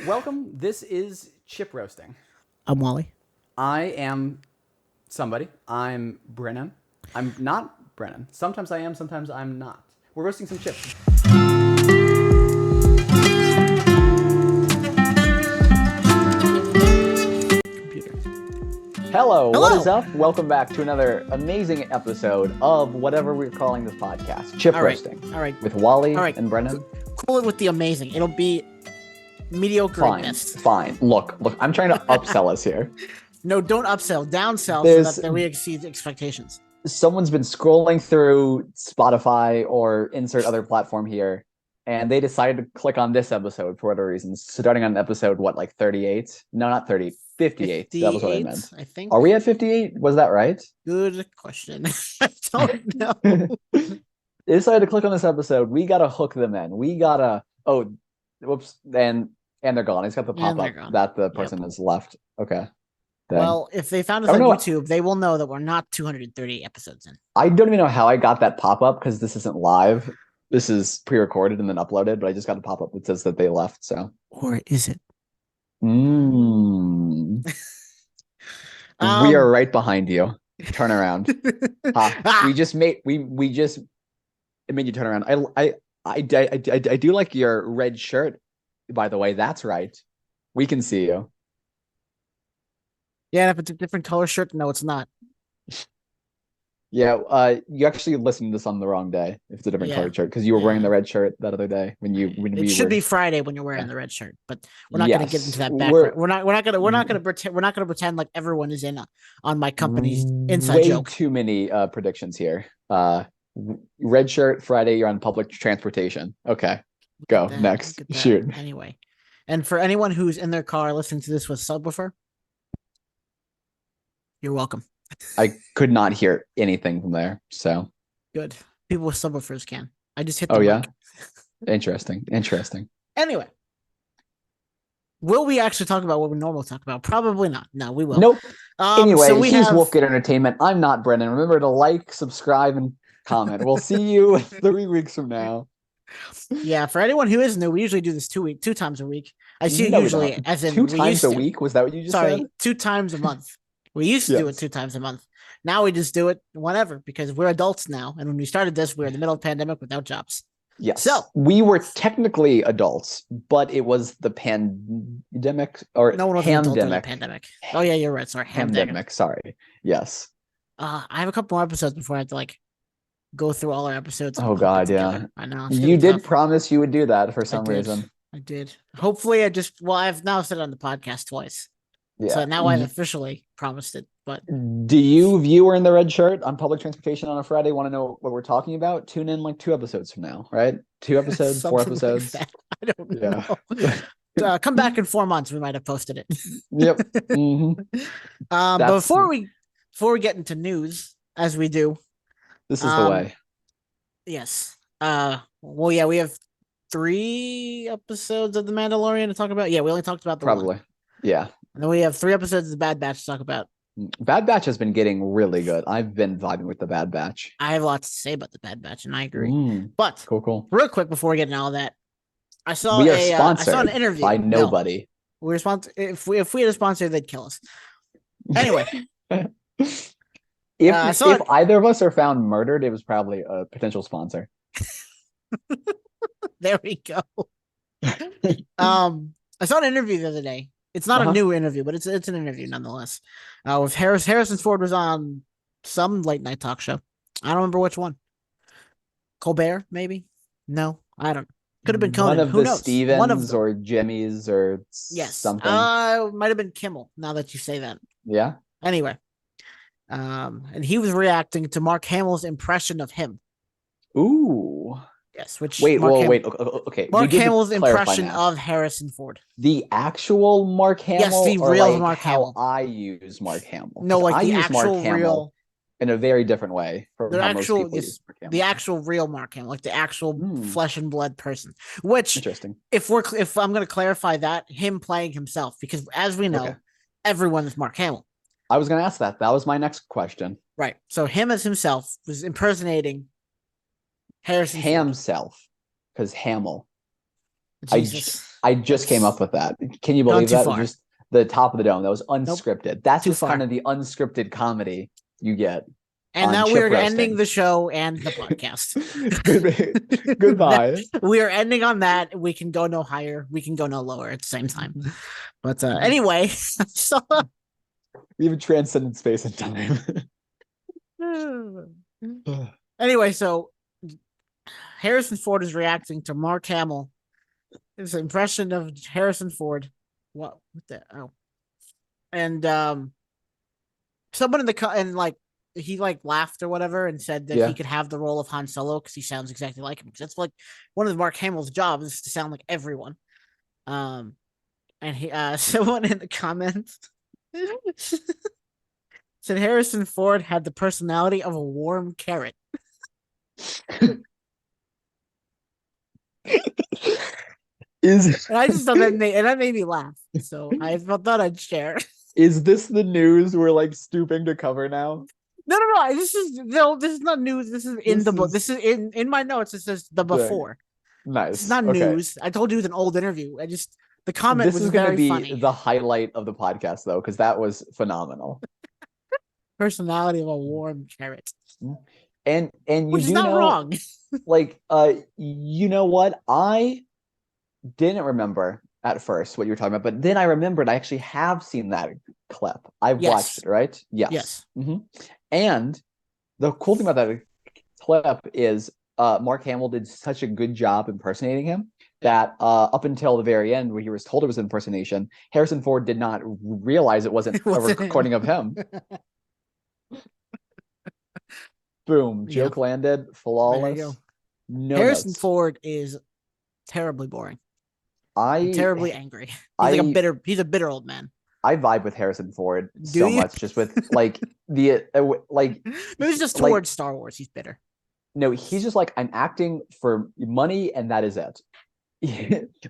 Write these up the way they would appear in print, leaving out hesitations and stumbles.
Welcome. This is Chip Roasting. I'm Wally. I am somebody. I'm Brennan. I'm not Brennan. Sometimes I am, sometimes I'm not. We're roasting some chips. Computer. Hello, what Hello. is up? Welcome back to another amazing episode of whatever we're calling this podcast, Chip All right. Roasting, All right. with Wally All right. and Brennan. Cool it with the amazing. It'll be mediocre at Fine, best. fine. Look, I'm trying to upsell us here. No, don't upsell. Downsell There's- so that we exceed expectations. Someone's been scrolling through Spotify or insert other platform here, and they decided to click on this episode for whatever reason. Starting on episode, what, like 38? No, not 30, 58. That was what I meant. I think. Are we at 58? Was that right? Good question. I don't know. They decided to click on this episode. We gotta hook them in. We gotta. Oh, whoops! And they're gone. It's got the And pop they're up gone. that the person has left. Okay. Dang. Well, if they found us I on don't know. YouTube, they will know that we're not 230 episodes in. I don't even know how I got that pop up because this isn't live. This is pre-recorded and then uploaded, but I just got a pop up that says that they left. So. Or is it? We are right behind you. Turn around. We just made it made you turn around. I do like your red shirt, by the way. That's right. We can see you. Yeah, if it's a different color shirt, no, it's not. Yeah, you actually listened to this on the wrong day if it's a different colored shirt because you were wearing the red shirt that other day when it should be Friday when you're wearing the red shirt, but we're not going to get into that background. We're not going to pretend like everyone is in on my company's inside joke. Way too many predictions here. Red shirt Friday. You're on public transportation. Okay, go next. Shoot. Anyway, and for anyone who's in their car listening to this with subwoofer, you're welcome. I could not hear anything from there. So good. People with subwoofers can. I just hit. Oh the yeah. mic. Interesting. Anyway, will we actually talk about what we normally talk about? Probably not. No, we will. Nope. Anyway, so he's WolfGator Entertainment. I'm not Brennan. Remember to like, subscribe, and comment. We'll see you 3 weeks from now. Yeah, for anyone who is new, we usually do this two times a week. I see No, usually as in 2 we times used a to. week. Was that what you just said? Sorry, 2 times a month. We used to do it 2 times a month. Now we just do it whenever because we're adults now. And when we started this, we were in the middle of the pandemic without jobs. Yes. So we were technically adults, but it was the pandemic or no one was an adult during the pandemic. Oh yeah, you're right. Sorry, pandemic. Sorry. Yes. I have a couple more episodes before I have to go through all our episodes. Oh God, yeah. I know. You did promise you would do that for some reason. I did. Hopefully, I've now said it on the podcast twice. Yeah. So now I've officially promised it. But do you, viewer in the red shirt on public transportation on a Friday, want to know what we're talking about? Tune in 2 episodes from now, right? 2 episodes, 4 episodes. Like I don't know. Come back in 4 months. We might have posted it. Yep. Mm-hmm. But before we get into news, as we do, this is the way. Yes. Well, yeah, we have 3 episodes of The Mandalorian to talk about. Yeah, we only talked about the probably. One. Yeah. And then we have 3 episodes of The Bad Batch to talk about. Bad Batch has been getting really good. I've been vibing with The Bad Batch. I have lots to say about The Bad Batch, and I agree. But cool. Real quick before we get into all that, I saw an interview by nobody. No, we're sponsored. If we had a sponsor, they'd kill us. Anyway, if either of us are found murdered, it was probably a potential sponsor. There we go. I saw an interview the other day. It's not a new interview, but it's an interview nonetheless. With Harrison Ford was on some late night talk show. I don't remember which one. Colbert, maybe? No, I don't. Could have been Conan. One of Who knows? Stevens one of or Jimmy's or something. Might have been Kimmel. Now that you say that. Yeah. Anyway, and he was reacting to Mark Hamill's impression of him. Ooh. Yes, which wait. Okay. Mark Hamill's impression of Harrison Ford. The actual Mark Hamill. Yes, the real Mark Hamill. I use Mark Hamill. No, I the use actual Mark Hamill in a very different way. The actual real Mark Hamill, like the actual flesh and blood person. Which, interesting. If I'm going to clarify that, him playing himself, because as we know, everyone is Mark Hamill. I was going to ask that. That was my next question. Right. So him as himself was impersonating Harrison himself, because Hamill. Jesus. I just came up with that. Can you believe that? Just the top of the dome. That was unscripted. Nope. That's just kind of the unscripted comedy you get. And now we're ending the show and the podcast. Goodbye. We are ending on that. We can go no higher. We can go no lower at the same time. But anyway, so we have transcended space and time. Anyway, so Harrison Ford is reacting to Mark Hamill. His impression of Harrison Ford. What the? Oh, and someone in the and like he like laughed or whatever and said that he could have the role of Han Solo because he sounds exactly like him. Because that's like one of Mark Hamill's jobs is to sound like everyone. And he someone in the comments said Harrison Ford had the personality of a warm carrot. And I just thought that made me laugh. So I thought I'd share. Is this the news we're like stooping to cover now? No. This is not news. This is in the book. This is in my notes. It says the before. Nice. It's not news. I told you it was an old interview. The comment was very funny. This is going to be the highlight of the podcast, though, because that was phenomenal. Personality of a warm carrot. And you which is not wrong. Like, you know what? I didn't remember at first what you were talking about, but then I remembered I actually have seen that clip. I've watched it, right? Yes. Mm-hmm. And the cool thing about that clip is Mark Hamill did such a good job impersonating him that up until the very end, where he was told it was an impersonation, Harrison Ford did not realize it wasn't a recording of him. Boom. Joke landed. Flawless. No Harrison notes. Ford is terribly boring. I'm terribly angry. He's a bitter old man. I vibe with Harrison Ford so much, just with like the maybe it's just towards Star Wars. He's bitter. No, he's just like, I'm acting for money, and that is it.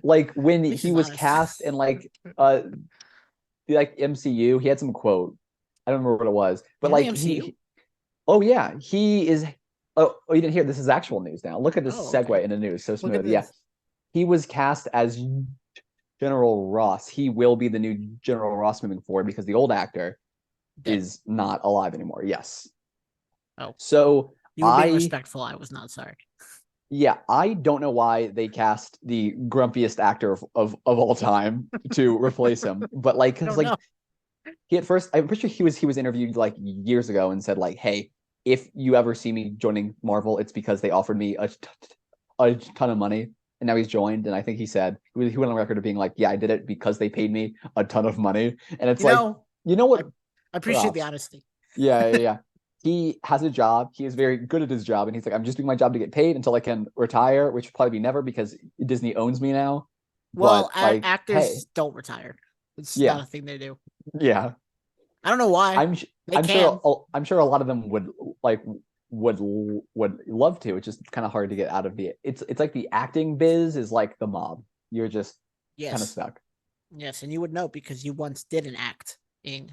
Like when he was cast in like MCU, he had some quote. I don't remember what it was, but like MCU? He is. Oh, you didn't hear? This is actual news now. Look at this segue into news. So smooth. Yeah. He was cast as General Ross. He will be the new General Ross moving forward because the old actor is not alive anymore. Yes. Oh. So you were being respectful. I was not sorry. Yeah, I don't know why they cast the grumpiest actor of all time to replace him. But like, because like he at first, I'm pretty sure he was interviewed like years ago and said like, hey, if you ever see me joining Marvel, it's because they offered me a ton of money. And now he's joined, and I think he said he went on record of being like, "Yeah, I did it because they paid me a ton of money." And it's you know what? I appreciate the honesty. Yeah. He has a job. He is very good at his job, and he's like, "I'm just doing my job to get paid until I can retire," which will probably be never because Disney owns me now. Well, but, actors don't retire. It's not a thing they do. Yeah, I don't know why. I'm sure a lot of them would love to. It's just kind of hard to get out of the. It's like the acting biz is like the mob. You're just kind of stuck. Yes, and you would know because you once did an act in.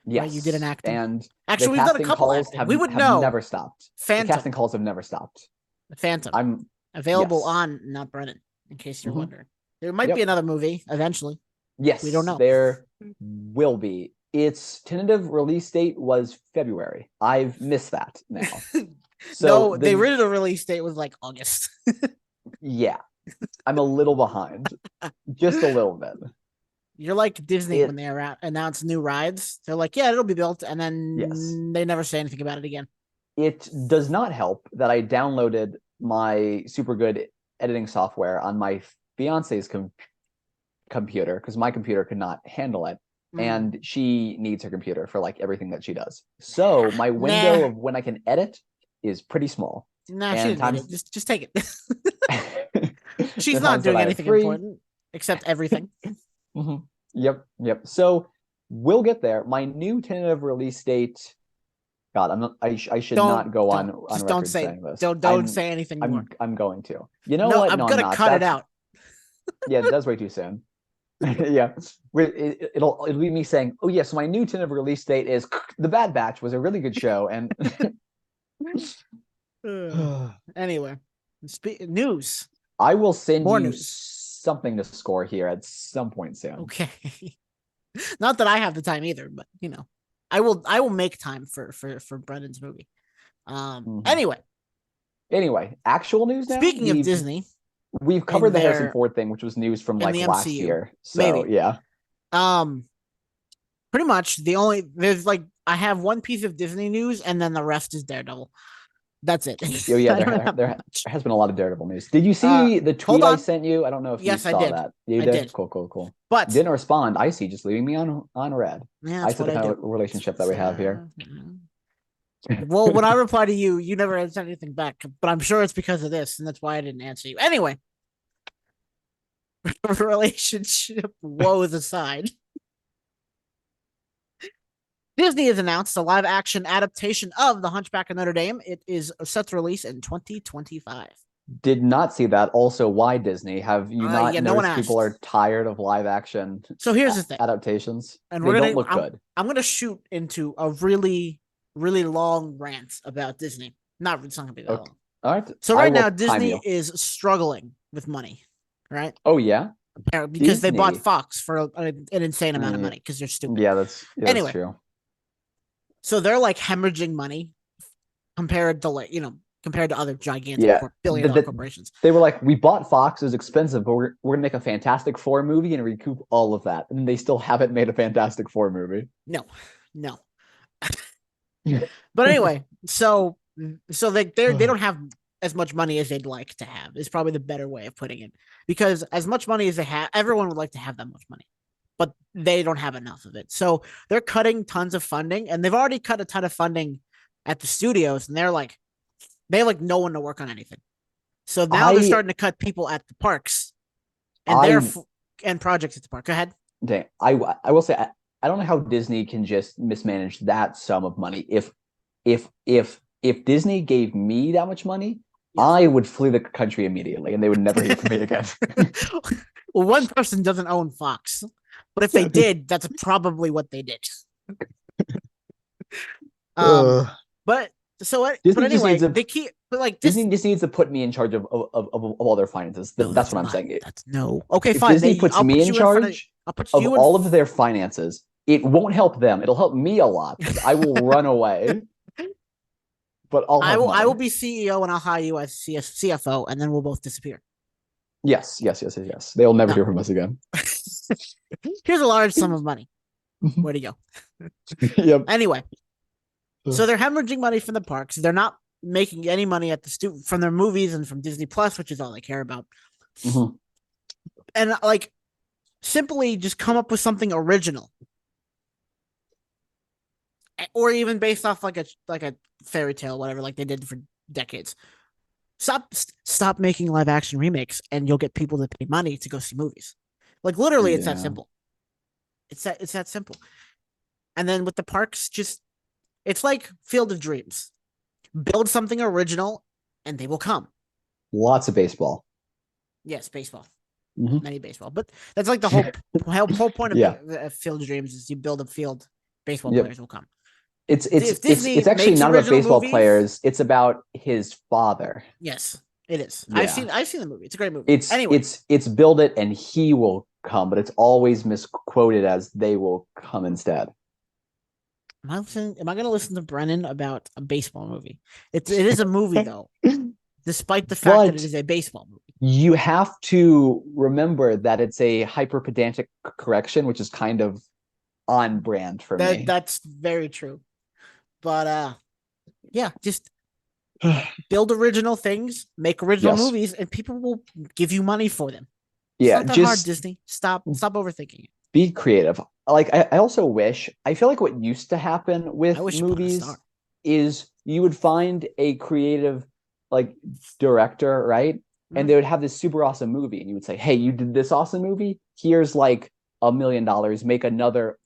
Yes, right? You did an acting. And actually, we've done a couple calls. We would know. Never stopped. Phantom. The casting calls have never stopped. The Phantom. I'm available on NotBrennan. In case you're wondering, there might be another movie eventually. Yes, we don't know. There will be. Its tentative release date was February. I've missed that now. So the original release date was like August. Yeah. I'm a little behind. Just a little bit. You're like Disney when they announce new rides. They're like, yeah, it'll be built. And then they never say anything about it again. It does not help that I downloaded my super good editing software on my fiance's computer because my computer could not handle it. And she needs her computer for like everything that she does. So my window of when I can edit is pretty small. Nah, she didn't need it. Just take it. She's not doing anything important except everything. Yep. So we'll get there. My new tentative release date. God, I should not go on record saying this. Don't say anything more. I'm going to. You know what? I'm gonna cut it out. Yeah, that's way too soon. Yeah, it'll be me saying, "Oh yes, my new tentative release date is The Bad Batch was a really good show." And anyway, news. I will send you something to score here at some point soon. Okay. Not that I have the time either, but I will make time for Brennan's movie. Anyway. Anyway, actual news now. Speaking of Disney, we've covered the Harrison Ford thing, which was news from like last year. So maybe. Yeah. Pretty much there's like I have one piece of Disney news and then the rest is Daredevil. That's it. Yeah, there has been a lot of Daredevil news. Did you see the tweet I sent you? I don't know if you saw that. You did? Cool. But didn't respond. I see, just leaving me on red. Yeah, I see the kind of relationship that we have here. Well, when I reply to you, you never sent anything back, but I'm sure it's because of this, and that's why I didn't answer you. Anyway, relationship woes aside, Disney has announced a live-action adaptation of The Hunchback of Notre Dame. It is set to release in 2025. Did not see that. Also, why Disney? Have you not noticed people are tired of live-action? So here's the thing: adaptations, and they don't look good. I'm going to shoot into a really, really long rant about Disney. It's not going to be that long. All right. So right now, Disney is struggling with money, right? Oh yeah, because they bought Fox for an insane amount of money because they're stupid. Yeah, that's true. So they're like hemorrhaging money compared to other gigantic billion-dollar corporations. They were like, we bought Fox, it was expensive, but we're gonna make a Fantastic Four movie and recoup all of that. And they still haven't made a Fantastic Four movie. No. But anyway, so they don't have as much money as they'd like to have, is probably the better way of putting it. Because as much money as they have, everyone would like to have that much money, but they don't have enough of it. So they're cutting tons of funding, and they've already cut a ton of funding at the studios, and they have no one to work on anything. So now they're starting to cut people at the parks and projects at the park. Go ahead. Dang, I will say, I don't know how Disney can just mismanage that sum of money. If Disney gave me that much money, yes, I would flee the country immediately, and they would never hear from me again. Well, one person doesn't own Fox, but if they did, that's probably what they did. But anyway, they keep Disney just needs to put me in charge of all their finances. That's what I'm saying. Okay, if fine. Disney puts me in charge of all of their finances, it won't help them. It'll help me a lot. I will run away. But I will be CEO, and I'll hire you as CFO, and then we'll both disappear. Yes. They'll never hear from us again. Here's a large sum of money. Where'd he go? Yep. Anyway, so they're hemorrhaging money from the parks. They're not making any money at from their movies and from Disney Plus, which is all they care about. Mm-hmm. And simply just come up with something original, or even based off like a fairy tale, whatever, like they did for decades. Stop making live action remakes, and you'll get people to pay money to go see movies. Like literally, it's that simple. It's that simple. And then with the parks, it's like Field of Dreams. Build something original, and they will come. Lots of baseball. Yes, baseball. Mm-hmm. Many baseball, but that's like the whole point of Field of Dreams is you build a field, baseball players will come. It's actually not about baseball players. It's about his father. Yes, it is. Yeah. I've seen the movie. It's a great movie. It's build it and he will come, but it's always misquoted as they will come instead. Am I going to listen to Brennan about a baseball movie? It is a movie though, despite the fact that it is a baseball movie. You have to remember that it's a hyper pedantic correction, which is kind of on brand for me. That's very true. But just build original things, make original movies, and people will give you money for them. It's not that hard, Disney. Stop overthinking it. Be creative. Like I also wish, I feel like what used to happen with movies is you would find a creative director, right? Mm-hmm. And they would have this super awesome movie, and you would say, hey, you did this awesome movie, here's like $1 million, make another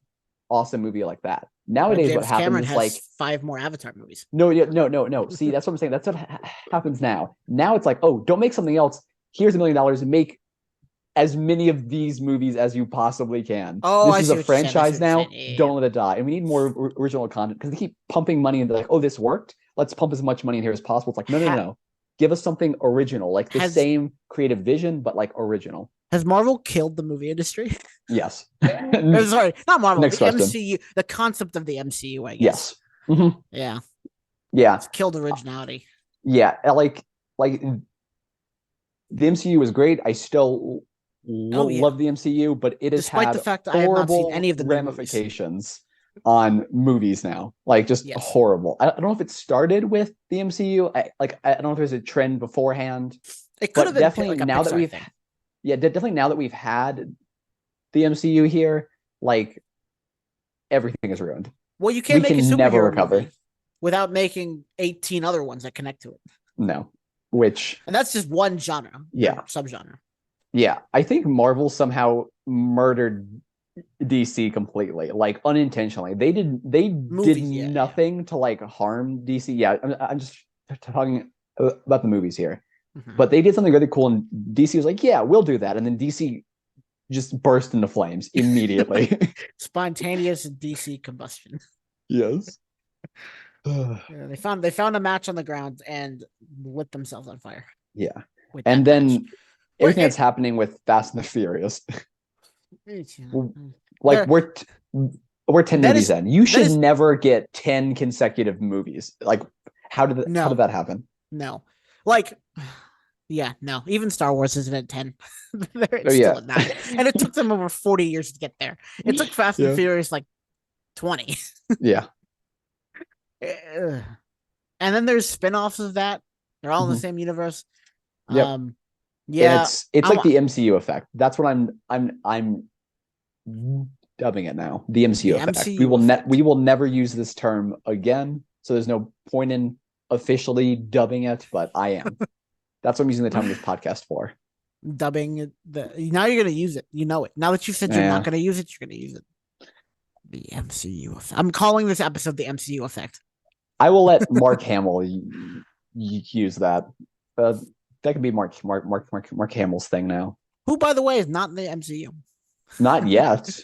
awesome movie like that. Nowadays, what happens Cameron is 5 more Avatar movies. No. See, that's what I'm saying. That's what happens now. Now it's like, oh, don't make something else. Here's $1 million and make as many of these movies as you possibly can. Oh, this is a franchise now. Yeah. Don't let it die. And we need more original content because they keep pumping money into oh, this worked. Let's pump as much money in here as possible. It's like, no. Give us something original, like the same creative vision, but like original. Has Marvel killed the movie industry? Yes. Sorry, not Marvel. Next The question. MCU, the concept of the MCU, I guess. Yes. Mm-hmm. Yeah, Yeah. it's killed originality. Yeah. Like the MCU was great. I still Oh yeah. love the MCU, but it has Despite the had fact that I have not seen horrible any of the new movies. ramifications on movies now. Like just Yes, horrible. I don't know if it started with the MCU. I don't know if there's a trend beforehand, it could have but been definitely like a now that Pixar we've thing. yeah, definitely now that we've had the MCU here, like everything is ruined. Well, you can't We make a can never superhero recover. movie without making 18 other ones that connect to it. No. Which And that's just one genre or yeah. subgenre. Yeah. I think Marvel somehow murdered DC completely, like unintentionally. They did Movies, yeah, yeah. nothing to like harm DC. Yeah, I'm just talking about the movies here. Mm-hmm. But they did something really cool, and DC was like, "Yeah, we'll do that." And then DC just burst into flames immediately. Spontaneous DC combustion. Yes. Yeah, they found a match on the ground and lit themselves on fire Yeah. with And that match. then Where everything that's happening with Fast and the Furious, like there we're 10 that movies is in. You that should is never get 10 consecutive movies. Like how did no, that happen? no. Like yeah, no. Even Star Wars isn't at 10. Oh It's still yeah. at 9. And it took them over 40 years to get there. It took Fast and Yeah. Furious like 20. Yeah. And then there's spin-offs of that. They're all in the Mhm. same universe. Yep. And Yeah, it's I'm like the MCU effect. That's what I'm dubbing it now. The MCU the effect. MCU effect. We will never use this term again. So there's no point in officially dubbing it, but I am. That's what I'm using the time of this podcast for. Dubbing now you're gonna use it. You know it. Now that you said you're not Yeah. gonna use it, you're gonna use it. The MCU effect. I'm calling this episode the MCU effect. I will let Mark Hamill use that. That could be Mark Hamill's thing now. Who, by the way, is not in the MCU. Not yet.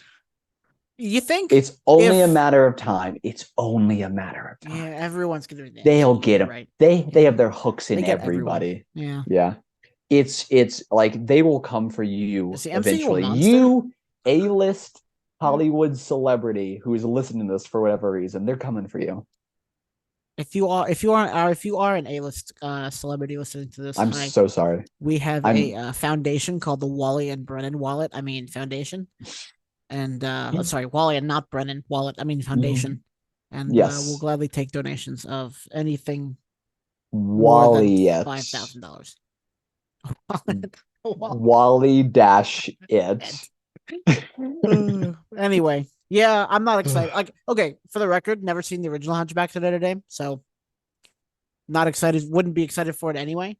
You think It's only a if matter of time. It's only a matter of yeah, time. everyone's gonna be in the They'll MCU. get You're them. right. They Yeah, have their hooks they in get everyone. everybody. Yeah. Yeah. It's like they will come for Is you the MCU a eventually. monster? You A-list Hollywood celebrity who is listening to this for whatever reason, they're coming for you. If you are an A-list celebrity listening to this, I'm hi. so sorry. We have I'm a foundation called the Wally and Brennan wallet. I mean foundation. And sorry, Wally and not Brennan wallet. I mean foundation. And we'll yes. gladly take donations of anything more than Wally it. $5,000. Wally dash it. Anyway, yeah, I'm not excited. Like, okay, for the record, never seen the original Hunchback of Notre Dame, so not excited. Wouldn't be excited for it anyway.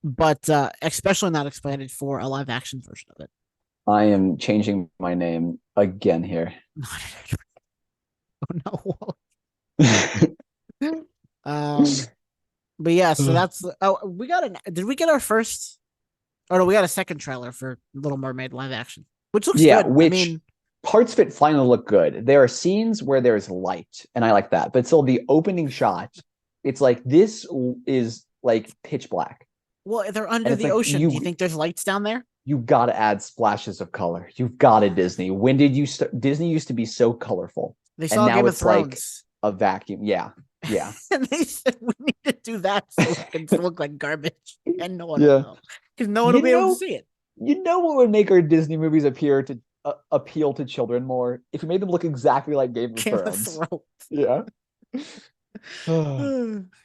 But especially not excited for a live action version of it. I am changing my name again here. Oh no. But yeah, so that's we got did we get our first oh no, we got a second trailer for Little Mermaid live action, which looks yeah, good. which I mean, parts of it finally look good. There are scenes where there's light, and I like that. But still, the opening shot, it's like this is like pitch black. well, they're And under it's the like ocean. Do you think there's lights down there? you got to add splashes of color. You've got to Disney. When did you start? Disney used to be so colorful, They and saw now Game of it's like Thrones. a vacuum. Yeah, yeah, And they said we need to do that so it can look like garbage, and no one will yeah. know because no one will You be able to know, see it. you know what would make our Disney movies appeal to children more if you made them look exactly like Game of Game of Thrones. Thrones. Yeah.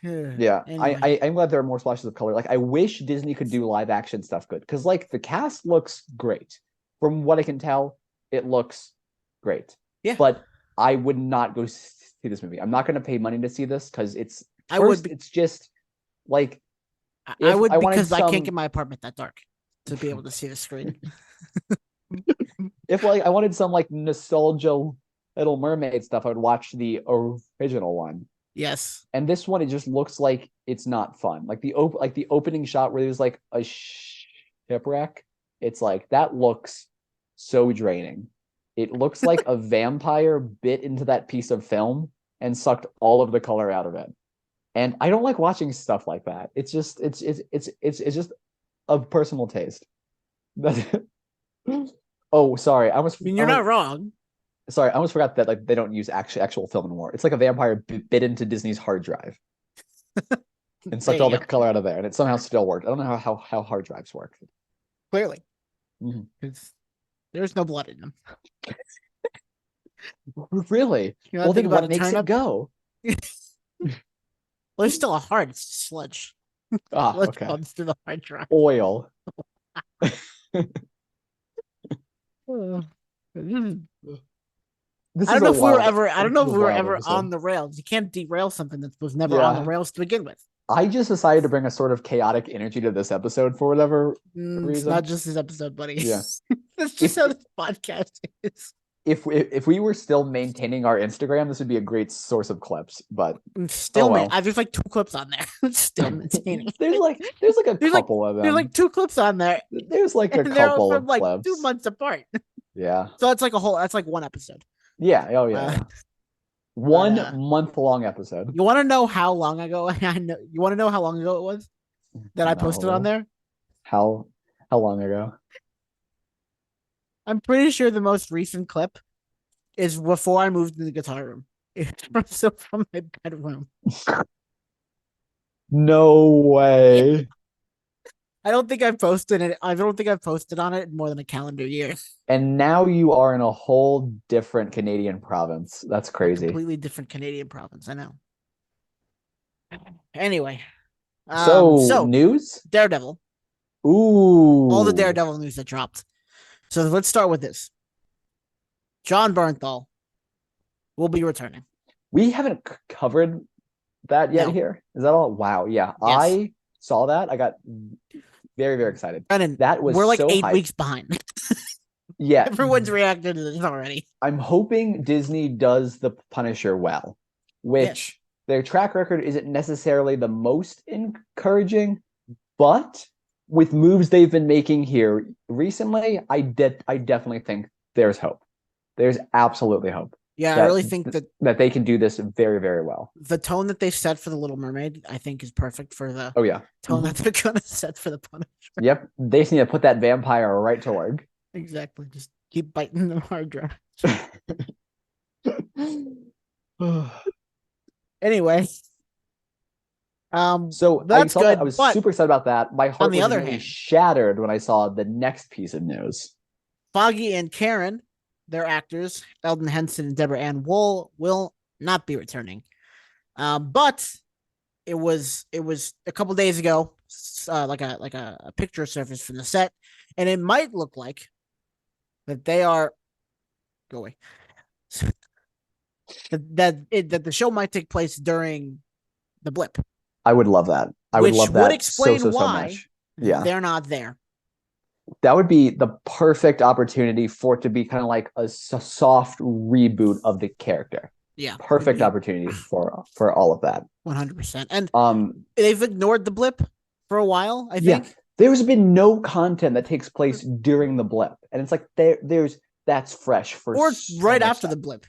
Yeah, Anyway, I'm glad there are more splashes of color. Like, I wish Disney could do live action stuff good because, like, the cast looks great. From what I can tell, it looks great. yeah, But I would not go see this movie. I'm not going to pay money to see this because it's I would. it's just like I if would I wanted because I can't some get my apartment that dark to be able to see the screen. if like I wanted some like nostalgia Little Mermaid stuff, I would watch the original one. Yes. And this one, it just looks like it's not fun. Like the opening shot where there's like a shipwreck. It's like that looks so draining. It looks like a vampire bit into that piece of film and sucked all of the color out of it. And I don't like watching stuff like that. It's just it's just a personal taste. Oh, sorry. I mean, you're not wrong. Sorry, I almost forgot that like they don't use actual film anymore. It's like a vampire bit into Disney's hard drive and There sucked all you the go. color out of there, and it somehow still worked. I don't know how hard drives work. Clearly, Mhm. because there's no blood in them. Really? You know, Well, think then about what a makes it turnip. go? Well, it's still a heart. It's sludge. Ah, Sludge okay. comes through the hard drive. Oil. This I is don't a know if we were wild. ever. I don't This know is if a we were wild ever episode. on the rails. You can't derail something that was never on the Yeah, rails to begin with. I just decided to bring a sort of chaotic energy to this episode for whatever It's not reason. just this episode, buddy. Yeah. That's just If how this podcast is. if we were still maintaining our Instagram, this would be a great source of clips. But oh Still, man, well. there's like two clips on there. Still maintaining. there's like a There's like couple of there's like them. two clips on there, There's like a and they're couple from of like two clips. months apart. Yeah. So that's like a whole. That's like one episode. Yeah. Oh yeah. Uh, Yeah. but 1 month long episode. you want to know how long ago? I know you want to know how long ago it was that I posted on No. there. How long ago? I'm pretty sure the most recent clip is before I moved to the guitar room. It's from my bedroom. No way. I don't think I've posted it. I don't think I've posted on it in more than a calendar year. And now you are in a whole different Canadian province. That's A crazy. completely different Canadian province. I know. Anyway, So so news? Daredevil, all the Ooh. Daredevil news that dropped. So let's start with this. John Bernthal will be returning. We haven't covered that yet No. here. Is that all? Wow. Yeah. Yes. I saw that. I got very, very excited. Brennan, That was we're like so 8 weeks behind. Yeah. Everyone's reacted to this already. I'm hoping Disney does the Punisher well, which their track record isn't necessarily the most encouraging, but with moves they've been making here recently, I definitely think there's hope. There's absolutely hope. Yeah, that, I really think that they can do this very, very well. The tone that they set for the Little Mermaid, I think, is perfect for the tone that they're gonna set for the Punisher. Yep, they just need to put that vampire right to work. Exactly, just keep biting the hard drive. Anyway, so that's good. I was super excited about that. My heart was really shattered when I saw the next piece of news. Foggy and Karen, their actors, Eldon Henson and Deborah Ann Wool, will not be returning. But it was a couple days ago, like a picture surfaced from the set, and it might look like that they are go away. that the show might take place during the blip. I would love that. I would love that. Which would explain so why they're not there. That would be the perfect opportunity for it to be kind of like a soft reboot of the character. Yeah, perfect opportunity for all of that. 100%. And they've ignored the blip for a while. I think there's been no content that takes place during the blip, and it's like that's fresh for or right after the blip,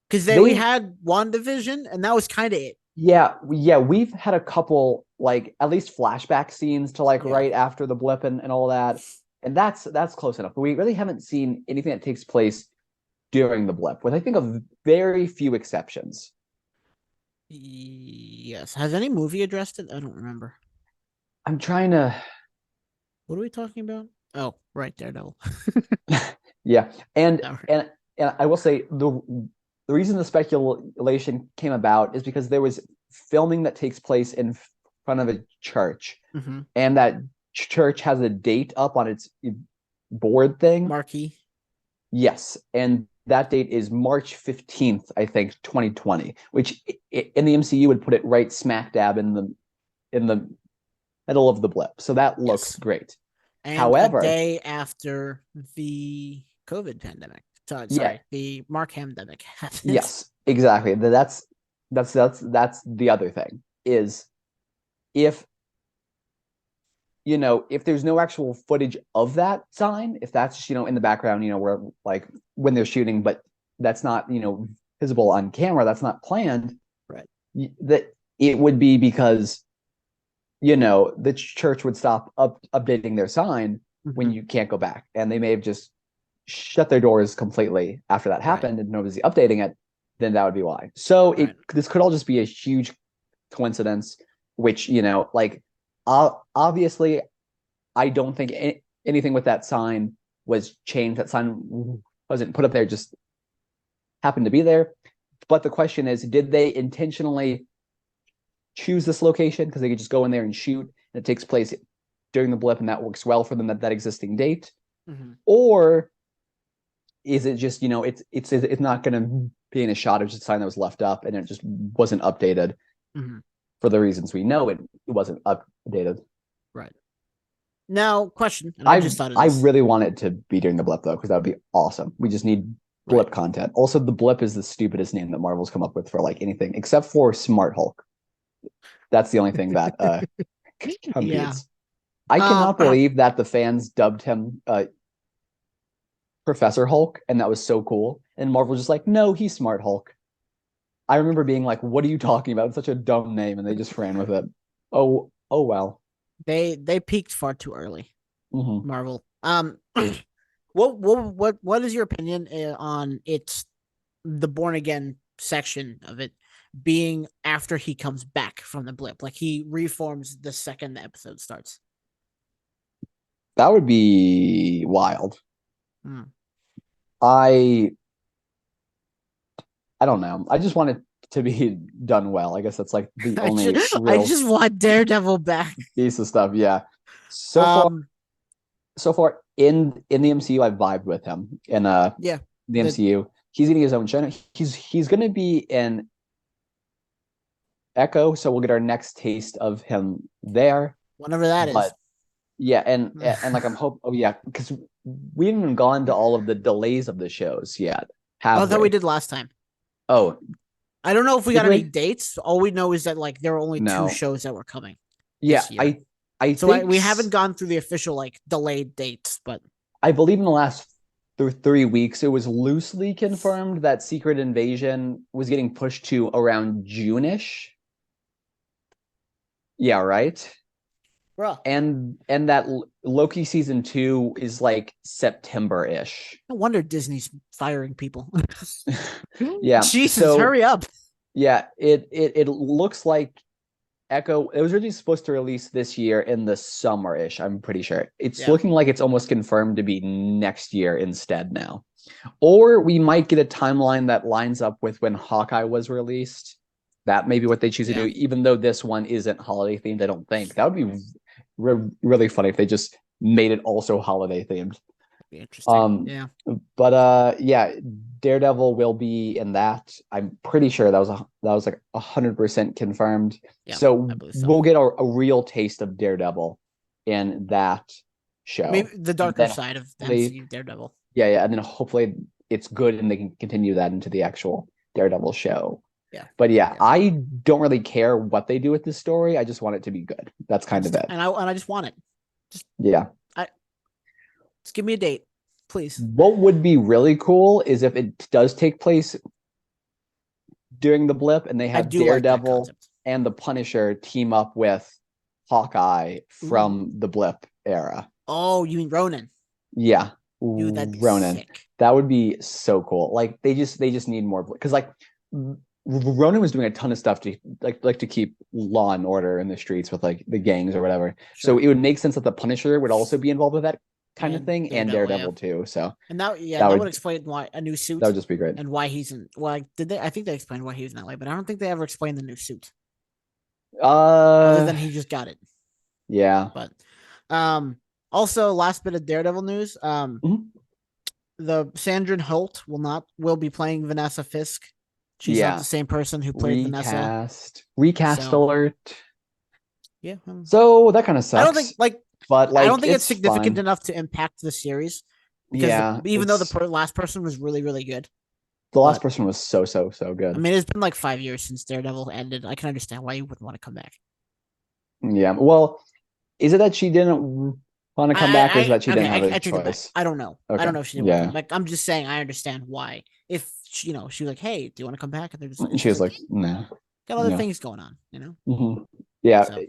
because we had WandaVision, and that was kind of it. Yeah, we've had a couple like at least flashback scenes to like right after the blip and all that. And that's close enough. But we really haven't seen anything that takes place during the blip, with I think of very few exceptions. Yes. Has any movie addressed it? I don't remember. I'm trying to. What are we talking about? Oh, right, Daredevil. Yeah, and I will say the reason the speculation came about is because there was filming that takes place in front of a church, and that church has a date up on its board thing. Marquee. Yes, and that date is March 15th, I think, 2020, which in the MCU would put it right smack dab in the middle of the blip. So that looks great. And however, a day after the COVID pandemic. Sorry, the Mark Hamdemic happens. Yes, exactly. That's the other thing is if there's no actual footage of that sign, if that's just, in the background, where like when they're shooting, but that's not, visible on camera, that's not planned, right? That it would be because, the church would stop updating their sign when you can't go back. And they may have just shut their doors completely after that Right. happened and nobody's updating it, then that would be why. So Right. this could all just be a huge coincidence, which, like, obviously I don't think anything with that sign was changed. That sign wasn't put up there, just happened to be there. But the question is, did they intentionally choose this location because they could just go in there and shoot, and it takes place during the blip, and that works well for them that existing date? Mm-hmm. Or is it just, it's not going to be in a shot of just a sign that was left up and it just wasn't updated Mm-hmm. for the reasons we know it wasn't updated. Right. Now, question, and I I just thought of I this. really want it to be during the blip though, because that would be awesome. We just need Right. blip content. Also, the blip is the stupidest name that Marvel's come up with for like anything except for Smart Hulk. That's the only thing that Yeah. competes. I cannot believe that the fans dubbed him Professor Hulk, and that was so cool. And Marvel was just like, no, he's Smart Hulk. I remember being like, what are you talking about? It's such a dumb name, and they just ran with it. Oh well. They peaked far too early. Mm-hmm. Marvel. What is your opinion on the Born Again section of it being after he comes back from the blip? Like he reforms the second the episode starts. That would be wild. Hmm. I I don't know. I just want it to be done well. I guess that's like the only I real just want Daredevil back. piece of stuff. Yeah. So far, Um, so far in the MCU, I vibed with him in yeah, the MCU. He's getting his own show. He's gonna be in Echo, so we'll get our next taste of him there. whenever that is. But yeah, and like I'm hope. Oh yeah, because we haven't even gone to all of the delays of the shows yet, Oh, I have thought we we? did last time. Oh, I don't know if we did got any we? dates. All we know is that like there were only two No. shows that were coming Yeah, this year. I So think we haven't gone through the official like delayed dates, but I believe in the last 3 weeks, it was loosely confirmed that Secret Invasion was getting pushed to around June-ish. Yeah, right. bruh, And that Loki season 2 is like September-ish. no wonder Disney's firing people. Yeah. Jesus, So hurry up. yeah, it looks like Echo, it was originally supposed to release this year in the summer-ish, I'm pretty sure. It's Yeah. looking like it's almost confirmed to be next year instead now. Or we might get a timeline that lines up with when Hawkeye was released. That may be what they choose to Yeah. do, even though this one isn't holiday themed, I don't think. That would be really funny if they just made it also holiday themed. Be interesting. Yeah. But yeah, Daredevil will be in that. I'm pretty sure that was like 100% confirmed. Yeah. So I believe so. we'll get a real taste of Daredevil in that Maybe show. the And darker then side of the hopefully, MCU Daredevil. yeah, and then hopefully it's good and they can continue that into the actual Daredevil show. Yeah. But yeah, Yeah. I don't really care what they do with this story. I just want it to be good. That's kind of it. And I just want it. Yeah. Just give me a date, please. What would be really cool is if it does take place during the blip and they I have do like that Daredevil concept. and the Punisher team up with Hawkeye from the blip era. Oh, you mean Ronan? Yeah. Dude, that'd be Ronan. sick. That would be so cool. Like they just need more because like Ronan was doing a ton of stuff to like to keep law and order in the streets with like the gangs or whatever. So Sure. it would make sense that the Punisher would also be involved with that kind of And thing, and Daredevil too. So And that that that would would explain why a new that suit would just be great. and why he's in. Well, did they? I think they explained why he was in that way, but I don't think they ever explained the new suit other than he just got it. Yeah. But also last bit of Daredevil news. Mhm. The Sandrine Holt will be playing Vanessa Fisk. She's Yeah. not the same person who played Vanessa. Recast So- alert. Yeah. So that kind of sucks. I don't think but like I don't think it's significant fine. enough to impact the series because Yeah, even though the last person was really really good. the last but- person was so good. I mean, it's been like 5 years since Daredevil ended. I can understand why you wouldn't want to come back. Yeah. Well, is it that she didn't want to come back, or is it that she didn't have a choice? I don't know. Okay. I don't know if she didn't Yeah. want to come back. I'm just saying I understand why. If she was like, "Hey, do you want to come back?" and they're just She was like, "Nah, nah. got other Yeah. things going on," Mhm. Yeah. So-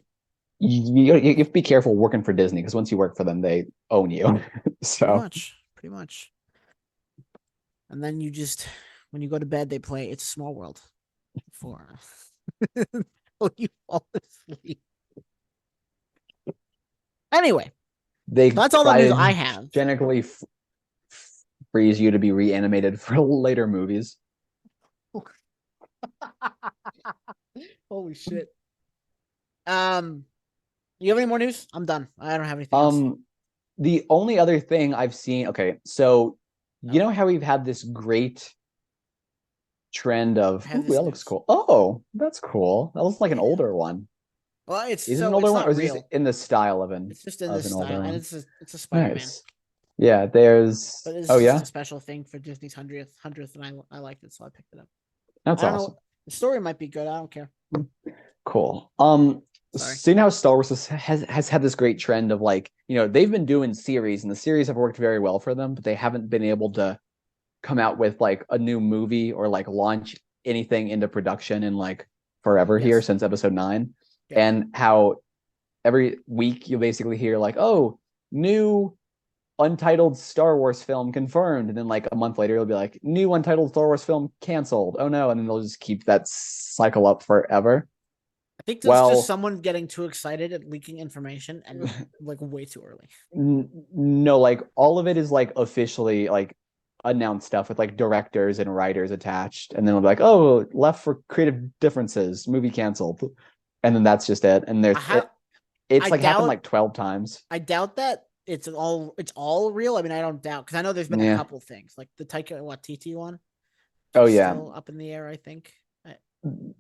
You have to be careful working for Disney because once you work for them, they own you. So Pretty much. And then when you go to bed, they play "It's a Small World" for until you fall asleep. Anyway, They that's all the try news I to have. genetically freeze you to be reanimated for later movies. Holy shit. You have any more news? I'm done. I don't have anything else. The only other thing I've seen, okay, so you know how we've had this great trend of, ooh, that looks cool. Oh, that's cool. That looks like an older one. Well, Is it an older one, or not is it just real. in the style of It's just in this an style, older and one? it's a Spider-Man. Nice. Yeah, there's. But it's Oh just yeah, a special thing for Disney's hundredth, and I liked it, so I picked it up. that's I don't awesome. know. The story might be good. I don't care. Cool. Sorry. Seeing how Star Wars has had this great trend of like, they've been doing series and the series have worked very well for them, but they haven't been able to come out with like a new movie or like launch anything into production in like forever here Yes. since episode 9. Yep. And how every week you basically hear like, oh, new untitled Star Wars film confirmed. And then like a month later, it'll be like, new untitled Star Wars film canceled. Oh no. And then they'll just keep that cycle up forever. I think that's just Well, someone getting too excited at leaking information and like way too early. no, like all of it is like officially like announced stuff with like directors and writers attached. And then it'll be like, oh, left for creative differences, movie canceled. And then that's just it. And it's I like happened doubt like 12 times. I doubt that it's all real. I mean, I don't doubt, because I know there's been a Yeah. couple things, like the Taika Waititi one. Oh Is yeah. still up in the air, I think.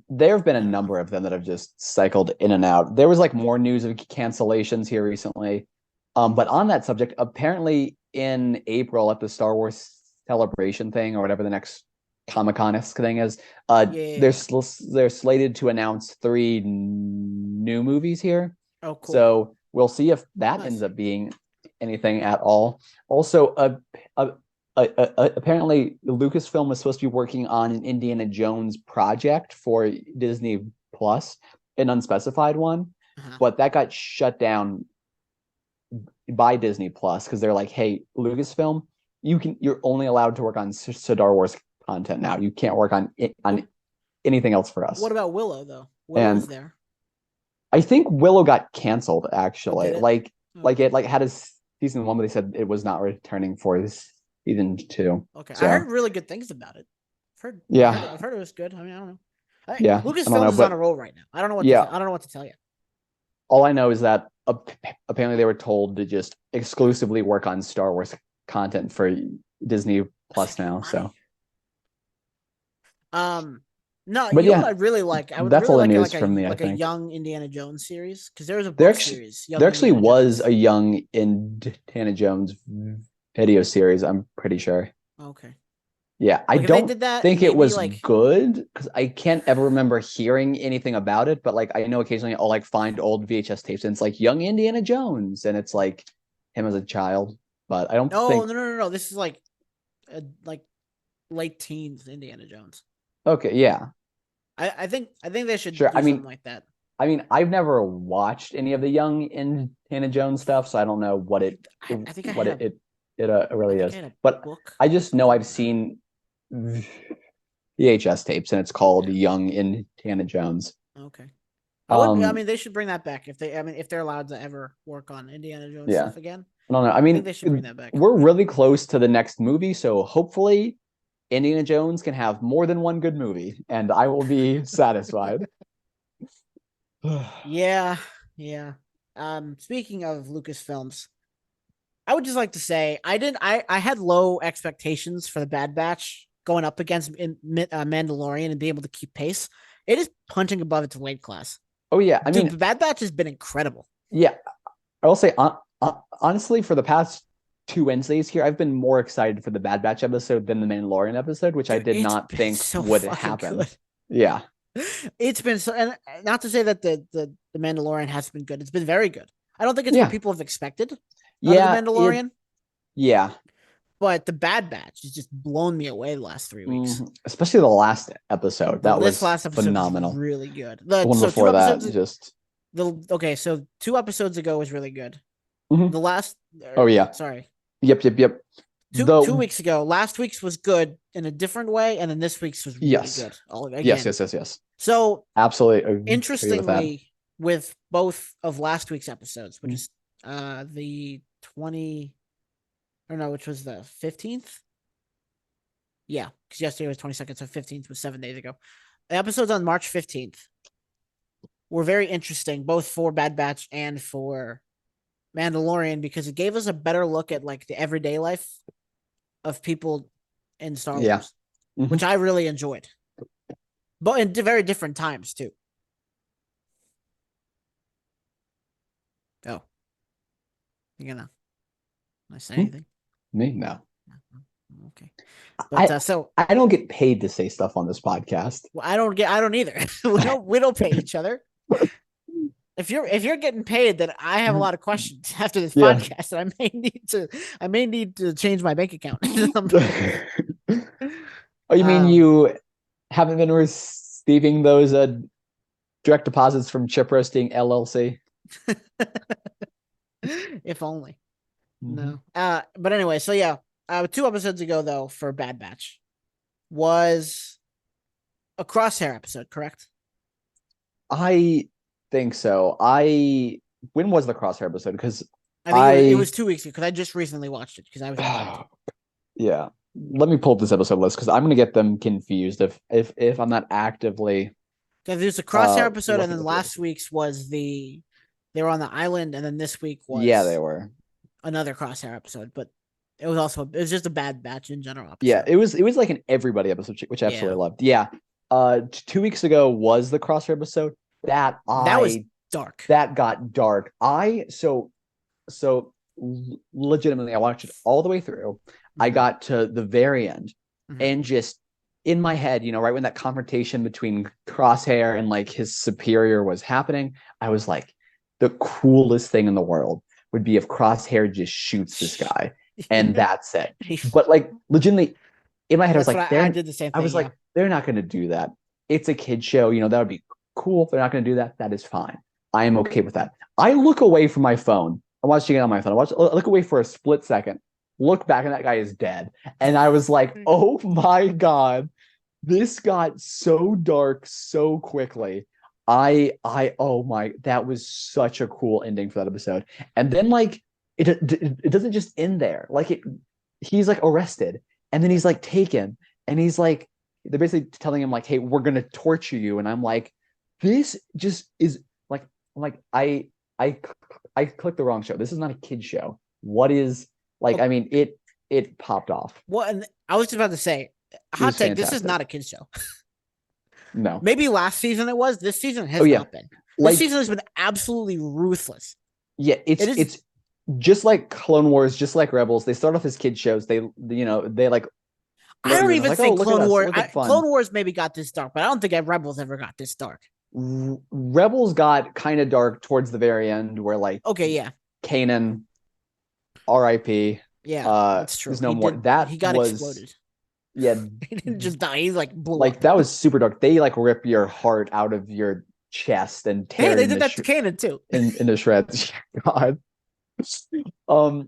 There have been a I don't know. number of them that have just cycled in and out. There was like more news of cancellations here recently. But on that subject, apparently in April at the Star Wars celebration thing or whatever the next Comic-Con-esque thing is, Yeah. they're slated to announce 3 new movies here. Oh, cool. So we'll see if that Nice. ends up being anything at all. Also, apparently Lucasfilm was supposed to be working on an Indiana Jones project for Disney Plus, an unspecified one, but that got shut down by Disney Plus because they're like, hey, Lucasfilm, you're only allowed to work on Star Wars content now. You can't work on anything else for us. What about Willow though? Willow was there. I think Willow got canceled actually. Oh, like it like had a season 1, but they said it was not returning for this season 2. Okay, so. I heard really good things about it. I've heard it was good. I mean, I don't know. Lucasfilm is on a roll right now. I don't know what. I don't know what to tell you. All I know is that apparently they were told to just exclusively work on Star Wars content for Disney Plus now. So. No, but what I really like. I would that's really all the news like from me. like I a think young Indiana Jones series, because there was a book series. There actually was a young Indiana Jones video series. I'm pretty sure. Okay. Yeah, I don't think it was like good because I can't ever remember hearing anything about it. But like, I know occasionally I'll like find old VHS tapes and it's like young Indiana Jones, and it's like him as a child. But I don't think. No. This is like late teens Indiana Jones. Okay, yeah. I think they should do something like that. I mean, I've never watched any of the young Indiana Jones stuff, so I don't know what it really is. But I just know I've seen VHS tapes, and it's called Young Indiana Jones. Okay. I mean, they should bring that back if they're allowed to ever work on Indiana Jones stuff again. I don't know. I mean, think they should bring that back. We're really close to the next movie, so hopefully Indiana Jones can have more than one good movie, and I will be satisfied. Yeah. Speaking of Lucasfilms, I would just like to say I had low expectations for the Bad Batch going up against Mandalorian and being able to keep pace. It is punching above its weight class. Oh yeah, I mean, the Bad Batch has been incredible. Yeah, I will say honestly, for the past 2 Wednesdays here, I've been more excited for the Bad Batch episode than the Mandalorian episode, which I did not think would happen. Good. Yeah, it's been so, and not to say that the Mandalorian has been good. It's been very good. I don't think it's what people have expected. Yeah, the Mandalorian. But the Bad Batch has just blown me away the last 3 weeks. Especially the last episode. This last episode phenomenal. Was really good. The one before that, so 2 episodes ago was really good. Mm-hmm. The last. Oh yeah. Sorry. Yep. Two weeks ago. Last week's was good in a different way, and then this week's was really good. Yes. So absolutely interestingly, with both of last week's episodes, which is the 20, or no, which was the 15th. Yeah, because yesterday was 22nd, so 15th was 7 days ago. The episodes on March 15th were very interesting, both for Bad Batch and for Mandalorian, because it gave us a better look at like the everyday life of people in Star Wars, which I really enjoyed, but in very different times too. Oh, you gonna say anything? Me? No. Okay. But I don't get paid to say stuff on this podcast. Well, I don't either. we don't pay each other. If you're getting paid, then I have a lot of questions after this podcast, and I may need to change my bank account. Oh, you mean you haven't been receiving those direct deposits from Chip Roasting LLC? If only. No. But anyway, so yeah. 2 episodes ago, though, for Bad Batch, was a Crosshair episode, correct? I think so. When was the Crosshair episode? Because I think it was 2 weeks ago, because I just recently watched it because I was invited. Yeah. Let me pull up this episode list because I'm gonna get them confused if I'm not actively. Because there's a Crosshair episode, and then last week's was they were on the island, and then this week was they were another Crosshair episode, but it was just a Bad Batch in general episode. Yeah, it was like an everybody episode, which I absolutely loved. Yeah. 2 weeks ago was the Crosshair episode. That was dark. That got dark. So legitimately, I watched it all the way through. I got to the very end, and just in my head, right when that confrontation between Crosshair and like his superior was happening, I was like, the coolest thing in the world would be if Crosshair just shoots this guy. And that's it. But like legitimately, in my head, I was like, I did the same thing. I was like, they're not going to do that. It's a kid show. That would be cool. If they're not going to do that, that is fine. I am okay with that. I look away from my phone. I'm watching it on my phone. I look away for a split second. Look back, and that guy is dead. And I was like, oh my God, this got so dark so quickly. That was such a cool ending for that episode. And then like, it doesn't just end there. Like he's like arrested, and then he's like taken, and he's like, they're basically telling him like, hey, we're gonna torture you. And I'm like, this just is like, I clicked the wrong show. This is not a kid show. What is like? I mean, it popped off. Well, and I was just about to say, hot take. Fantastic. This is not a kid show. No. Maybe last season it was. This season has not been. This season has been absolutely ruthless. Yeah, it's just like Clone Wars, just like Rebels. They start off as kid shows. They like. I don't even think Clone Wars. Clone Wars maybe got this dark, but I don't think Rebels ever got this dark. Rebels got kind of dark towards the very end, where like Kanan, R.I.P. Yeah, that's true. There's no more. He got exploded. Yeah, he didn't just die. He like blew up. That was super dark. They like rip your heart out of your chest and tear. Hey, they did that to Kanan too. In the shreds. God. Sorry,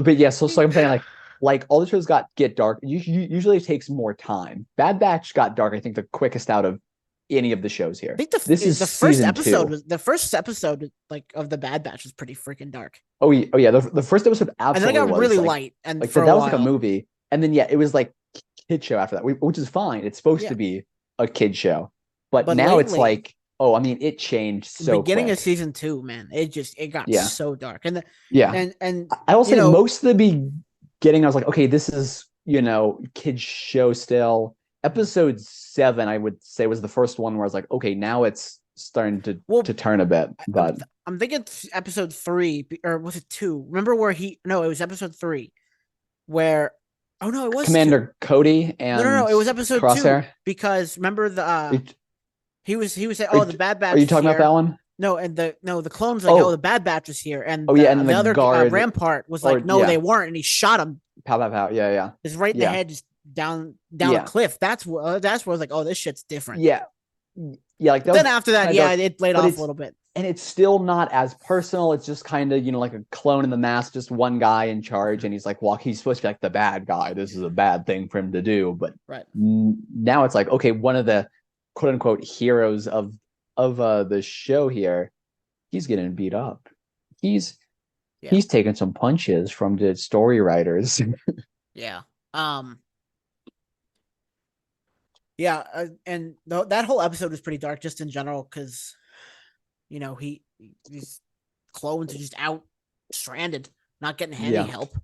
but yeah. So I'm saying like all the shows get dark. Usually it takes more time. Bad Batch got dark. I think the quickest out of any of the shows here. I think the first episode like of the Bad Batch was pretty freaking dark. Oh yeah. The first episode absolutely. And then it got really light, and like that was like a movie. And then it was like kid show after that, which is fine. It's supposed to be a kid show, but now lately, it's like, it changed so beginning quick. Of season 2, man, it got so dark. And and I will say most of the beginning I was like, okay, this is kid show still. Episode 7 I would say was the first one where I was like, okay, now it's starting to turn a bit. But I'm thinking episode 3, or was it 2? Remember where it was episode 3 where it was Commander 2. Cody and no, it was episode Crosshair. 2, because remember he was saying, the Bad Batch. Are you talking about that one? No, and the clone's like, the Bad Batch is here, and and the other guard, Rampart was like, no, they weren't, and he shot him. Pow, pow, pow. Yeah. Just right in the head, just down a cliff. That's where I was like, oh, this shit's different. Yeah. Like that. Then after that, it laid off a little bit. and it's still not as personal. It's just kind of, like a clone in the mask, just one guy in charge, and he's like, well, he's supposed to be like the bad guy. This is a bad thing for him to do. But Right. now it's like, okay, one of the quote unquote heroes of the show here, he's getting beat up. He's Yeah. he's taking some punches from the story writers. Yeah. Yeah, and that whole episode was pretty dark just in general because, these clones are just out stranded, not getting any Yeah. help.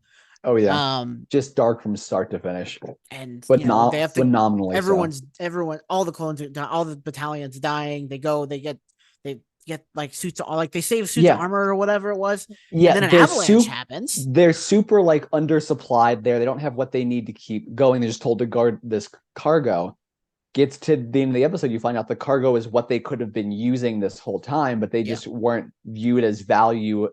Oh yeah. Just dark from start to finish. And But they not have to. phenomenally so. Everyone, all the clones, all the battalions dying. They get like suits, like they save suits of Yeah. armor or whatever it was, Yeah, and then an avalanche happens. they're super like undersupplied there. They don't have what they need to keep going. They're just told to guard this cargo. Gets to the end of the episode, you find out the cargo is what they could have been using this whole time, but they just weren't viewed as valued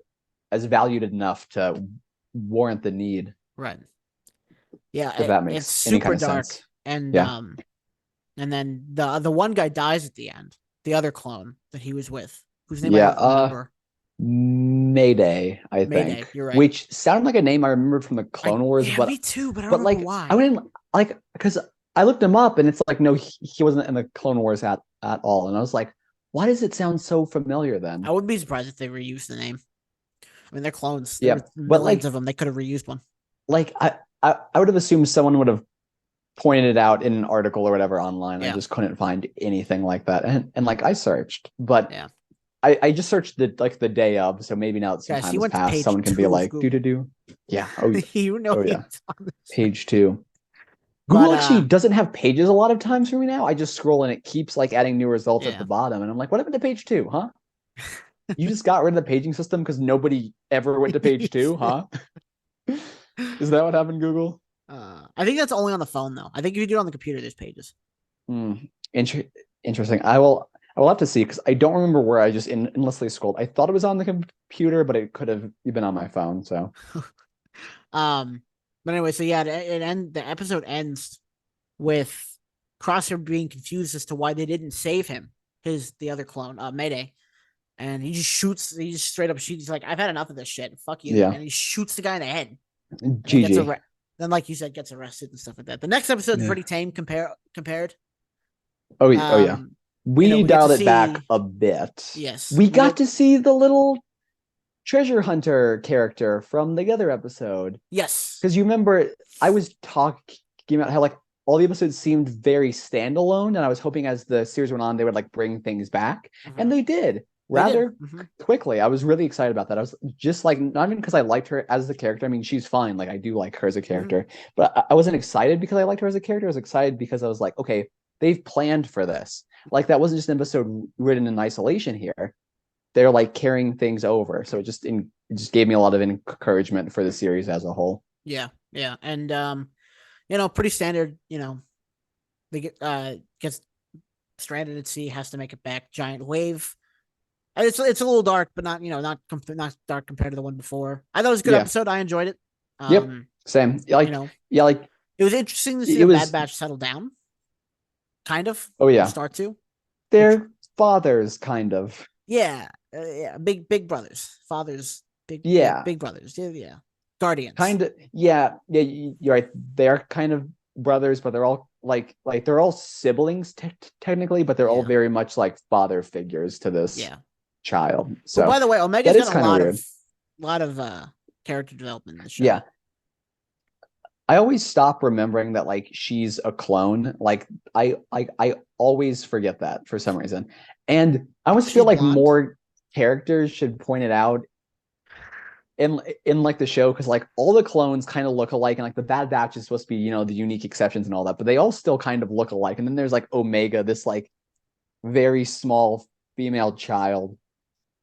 enough to warrant the need. Right. Yeah, If that makes it's any super kind of dark, sense. and Yeah. and then the one guy dies at the end. The other clone that he was with, whose name I Yeah, don't remember. Mayday, I Mayday, think. you're right. Which sounded like a name I remembered from the Clone Wars, me too, but I don't but remember like why. I wouldn't like because I looked him up and it's like no, he wasn't in the Clone Wars at all, and I was like, why does it sound so familiar then? I wouldn't be surprised if they reused the name. I mean, they're clones. There Yeah, were but millions of them. They could have reused one. like I would have assumed someone would have pointed it out in an article or whatever online. Yeah. I just couldn't find anything like that, and like I searched, but Yeah. I just searched the day of, so maybe now that some time has passed, someone can be like, do. Yeah. Oh, oh yeah. Page 2. Google actually doesn't have pages a lot of times for me now. I just scroll and it keeps like adding new results at the bottom, and I'm like, what happened to page 2, huh? You just got rid of the paging system because nobody ever went to page 2, huh? Is that what happened, Google? I think that's only on the phone though. I think if you do it on the computer, there's pages. Interesting. I will have to see because I don't remember where I just endlessly scrolled. I thought it was on the computer, but it could have been on my phone. So, but anyway, so yeah, the episode ends with Crosshair being confused as to why they didn't save him, the other clone, Mayday, and he just shoots. He just straight up shoots. He's like, "I've had enough of this shit. Fuck you!" Yeah. And he shoots the guy in the head. GG. Then, like you said, gets arrested and stuff like that. The next episode's pretty tame compared. Oh yeah. We dialed it back a bit. Yes. We got to see the little treasure hunter character from the other episode. Yes. Because you remember I was talking about how like all the episodes seemed very standalone, and I was hoping as the series went on they would like bring things back. And they did rather quickly. I was really excited about that. I was just like, not even because I liked her as the character. I mean, she's fine. Like I do like her as a character, but I wasn't excited because I liked her as a character. I was excited because I was like, okay, they've planned for this. Like that wasn't just an episode written in isolation here. They're like carrying things over. So it just gave me a lot of encouragement for the series as a whole. Yeah. Yeah. And, pretty standard, they gets stranded at sea, has to make it back, giant wave. It's a little dark, but not dark compared to the one before. I thought it was a good episode. I enjoyed it. Yep. Same. Like, like it was interesting to see the Bad Batch settle down. Kind of. Oh yeah. Start to. They're fathers, kind of. Yeah. Big brothers. Fathers. Big brothers. Yeah. Guardians. Kind of. Yeah. You're right. They're kind of brothers, but they're all like they're all siblings technically, but they're all very much like father figures to this child. So by the way, Omega's got a lot of character development in the show. Yeah. I always stop remembering that like she's a clone. Like I always forget that for some reason. And I always feel like more characters should point it out in like the show, because like all the clones kind of look alike, and like the Bad Batch is supposed to be, the unique exceptions and all that, but they all still kind of look alike. And then there's like Omega, this like very small female child,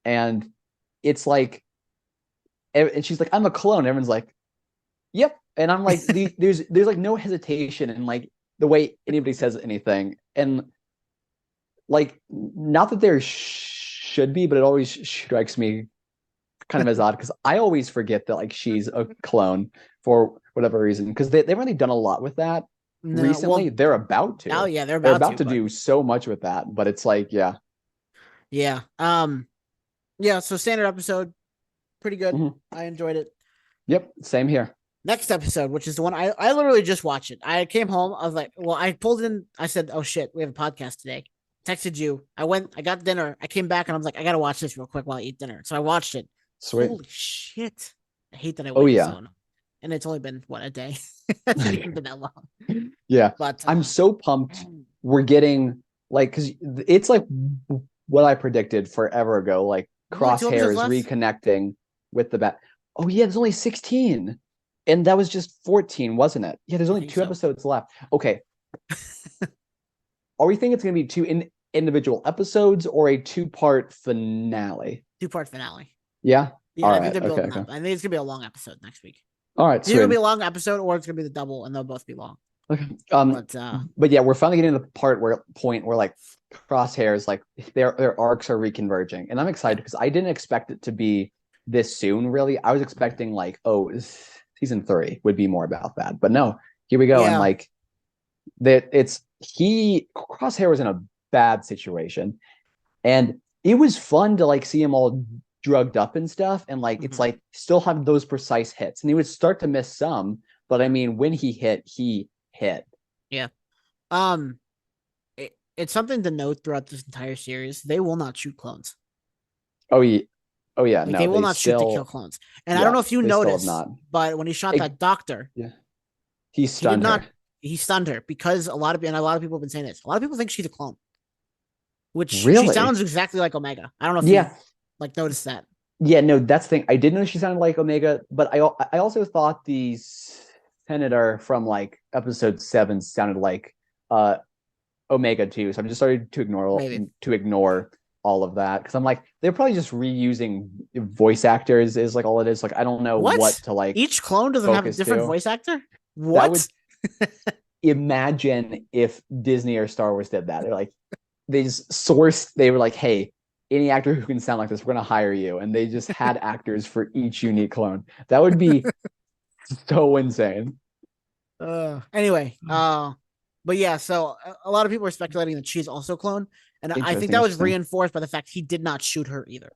and it's like, and she's like, I'm a clone. Everyone's like, yep. And I'm like, there's like no hesitation in like the way anybody says anything. And like, not that there should be, but it always strikes me kind of as odd, because I always forget that like she's a clone for whatever reason, because they've really done a lot with that recently. Well, they're about to. Oh yeah, they're about to do so much with that, but it's like, yeah. Yeah, so standard episode, pretty good. Mhm. I enjoyed it. Yep, same here. Next episode, which is the one I literally just watched it. I came home. I was like, well, I pulled in. I said, oh shit, we have a podcast today. Texted you. I went. I got dinner. I came back and I was like, I gotta watch this real quick while I eat dinner. So I watched it. Sweet. Holy shit! I hate that I Oh waited yeah. so long. And it's only been what, a day. It hasn't even been that long. Yeah. But I'm so pumped we're getting like because it's like what I predicted forever ago, like there's only 2 episodes Crosshairs left. reconnecting with the bat. Oh yeah, there's only 16. And that was just 14, wasn't it? Yeah, there's I only think two so. episodes left. Okay. Are we thinking it's gonna be two individual episodes or a two-part finale? 2-part finale. Yeah. Yeah, All I think right. they're Okay. building Okay. up. I think it's gonna be a long episode next week. All right. It's either gonna Sweet. be a long episode or it's gonna be the double, and they'll both be long. Okay. But But yeah, we're finally getting to the point where like Crosshairs, like their arcs are reconverging, and I'm excited yeah, because I didn't expect it to be this soon. Really, I was expecting like, oh, season 3 would be more about that, but no, here we go, and yeah. like that, Crosshair was in a bad situation, and it was fun to like see him all drugged up and stuff, and like it's Mhm. like still have those precise hits, and he would start to miss some, but I mean, when he hit, he hit. Yeah. Um, it's something to note throughout this entire series. They will not shoot clones. Oh yeah, oh yeah. Like they No, will they not shoot to kill still, clones. And I don't yeah, know if you they still have noticed, not. but when he shot It, that doctor, yeah, he he did stunned not. her. He stunned her because a lot of people have been saying this. A lot of people think she's a clone, which she Really? sounds exactly like Omega. I don't know if you Yeah, like noticed that. yeah. No, that's the thing. I did know she sounded like Omega, but I also thought the senator from like episode 7 sounded like uh Omega too. So I'm just starting Maybe. to ignore all of that because I'm like they're probably just reusing voice actors is like all it is. Like I don't know what What? to like Each clone doesn't have a focus different to. voice actor? That What? would imagine if Disney or Star Wars did that. They're like they just sourced. They were like, hey, any actor who can sound like this, we're gonna hire you, and they just had actors for each unique clone. That would be so insane. Anyway, but yeah, so a lot of people are speculating that she's also a clone, and I think Interesting, that was interesting, reinforced by the fact he did not shoot her either.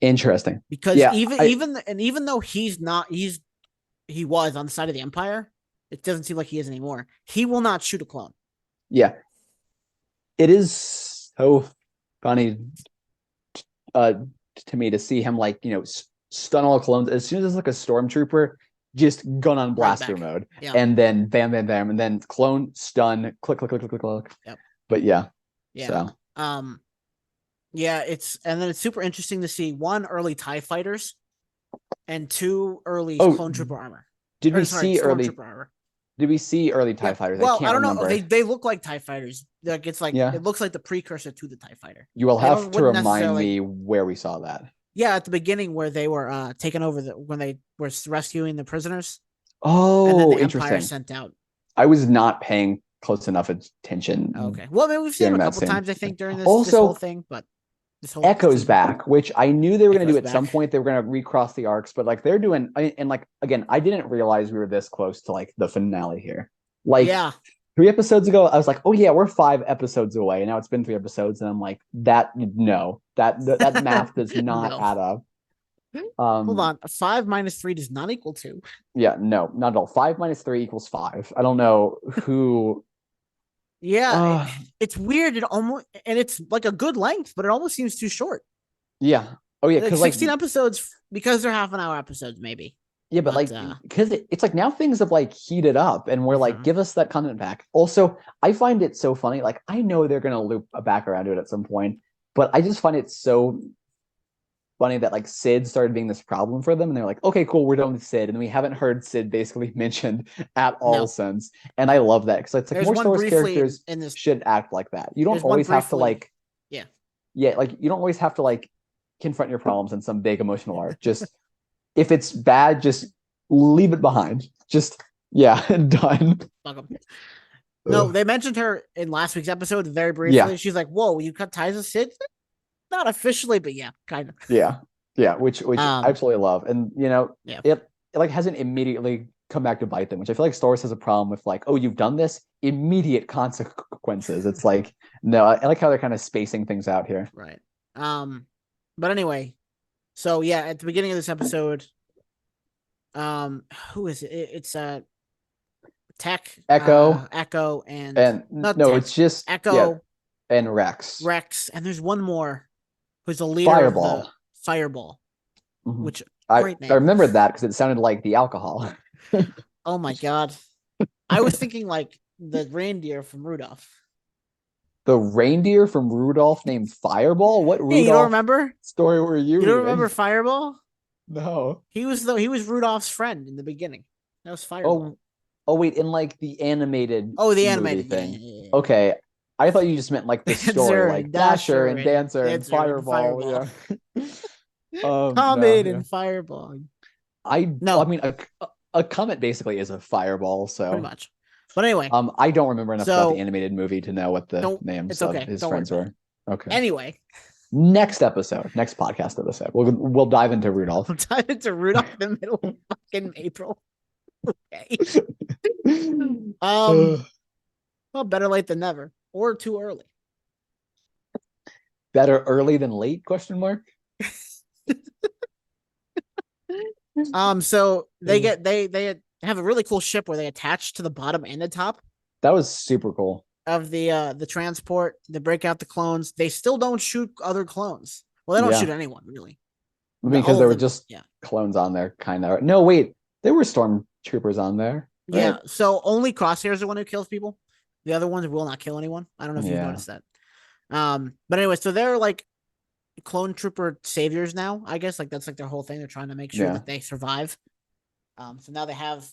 interesting. Because Yeah, even though he was on the side of the Empire, it doesn't seem like he is anymore. He will not shoot a clone. yeah. It is so funny uh to me to see him like stun all clones as soon as it's like a stormtrooper, just gun on Right blaster back. mode, Yeah. and then bam, bam, bam, and then clone stun, click, click, click, click, click, click. Yep. But yeah, Yeah. so Yeah, it's super interesting to see one early TIE fighters and two early oh, clone trooper armor. did Or we sorry, see early? stormtrooper armor. Did we see early Yeah. TIE fighters? I Well, I can't don't know. remember. They look like TIE fighters. Like Yeah, it looks like the precursor to the TIE fighter. you will They have don't to wouldn't remind necessarily. me where we saw that. Yeah, at the beginning where they were taken over when they were rescuing the prisoners, and then Oh, the Empire interesting. sent out. I was not paying close enough attention Okay. Well, I mean, we've seen him during a that couple scene. times, I think, during this whole Also, thing, but this whole Echo's season. back, which I knew they were going to do Echo's at some back. point. They were going to recross the arcs, but like they're doing, and like again, I didn't realize we were this close to like the finale here. Like Yeah. 3 episodes ago, I was like, oh yeah, we're 5 episodes away. And now it's been 3 episodes, and I'm like, that math does not No. add up. Hold on. 5 minus 3 does not equal 2. Yeah, no, not at all. 5 - 3 = 5. I don't know who. Yeah, it's weird. It almost and it's like a good length, but it almost seems too short. Yeah. Oh yeah, Like because like 16 episodes because they're half-an-hour episodes, maybe. yeah, but like because it's like now things have like heated up, and we're like, give us that content back. Also, I find it so funny. Like I know they're gonna loop back around to it at some point, but I just find it so funny that like Sid started being this problem for them, and they're like, okay, cool, we're done with Sid, and we haven't heard Sid basically mentioned at all since. And I love that because it's like there's more one Star Wars briefly characters in this. should act like that. You don't There's one always have to briefly. like Yeah. like you don't always have to like confront your problems in some big emotional arc. Just if it's bad, just leave it behind. Just done. Fuck 'em. No, they mentioned her in last week's episode very briefly. Yeah. She's like, "Whoa, you cut ties with Sid?" Not officially, but yeah, kind of. Yeah, which I absolutely love, and it like hasn't immediately come back to bite them, which I feel like Star Wars has a problem with. Like, oh, you've done this, immediate consequences. It's like no, I like how they're kind of spacing things out here. Right. But anyway, so yeah, at the beginning of this episode, who is it? It's Tech, Echo Echo, and and not no, Tech, it's just Echo, and Rex. Rex, and there's one more who's the leader of the Fireball. Fireball, Mhm. which I great I name. remembered that because it sounded like the alcohol. Oh my god. I was thinking like the reindeer from Rudolph. The reindeer from Rudolph named Fireball? What Hey, you don't Rudolph remember? story were you You don't remember reading? Fireball? No. He was Rudolph's friend in the beginning. That was Fireball. Oh, oh wait, in like the animated Oh, the movie animated. Yeah, thing. yeah, yeah. Okay. I thought you just meant like the story, Dancer like and Dasher Dasher and and Dancer and Dancer and Fireball. Fireball. Yeah. No, Comet yeah. and Fireball. I No, mean a comet basically is a fireball, pretty so much. But anyway, I don't remember enough about the so animated movie to know what the don't. names It's of okay. his Don't worry friends about it. were. Okay. Anyway, Next episode, next podcast episode, we'll dive into I'm Rudolph. diving to Rudolph in the middle of fucking April. Okay. Um. Well, better late than never, or too early. Better early than late? Question mark. So they have a really cool ship where they attach to the bottom and the top That was super cool. of the transport. They break out the clones. They still don't shoot other clones. Well, they don't shoot Yeah. anyone really. I mean, because All there of were them, just yeah, clones on there, kind of. No, wait, there were stormtroopers on there, right? yeah. So only Crosshair is the one who kills people. The other ones will not kill anyone. I don't know if you've Yeah, noticed that. But anyway, so they're like clone trooper saviors now. I guess like that's like their whole thing. They're trying to make sure yeah. that they survive. So now they have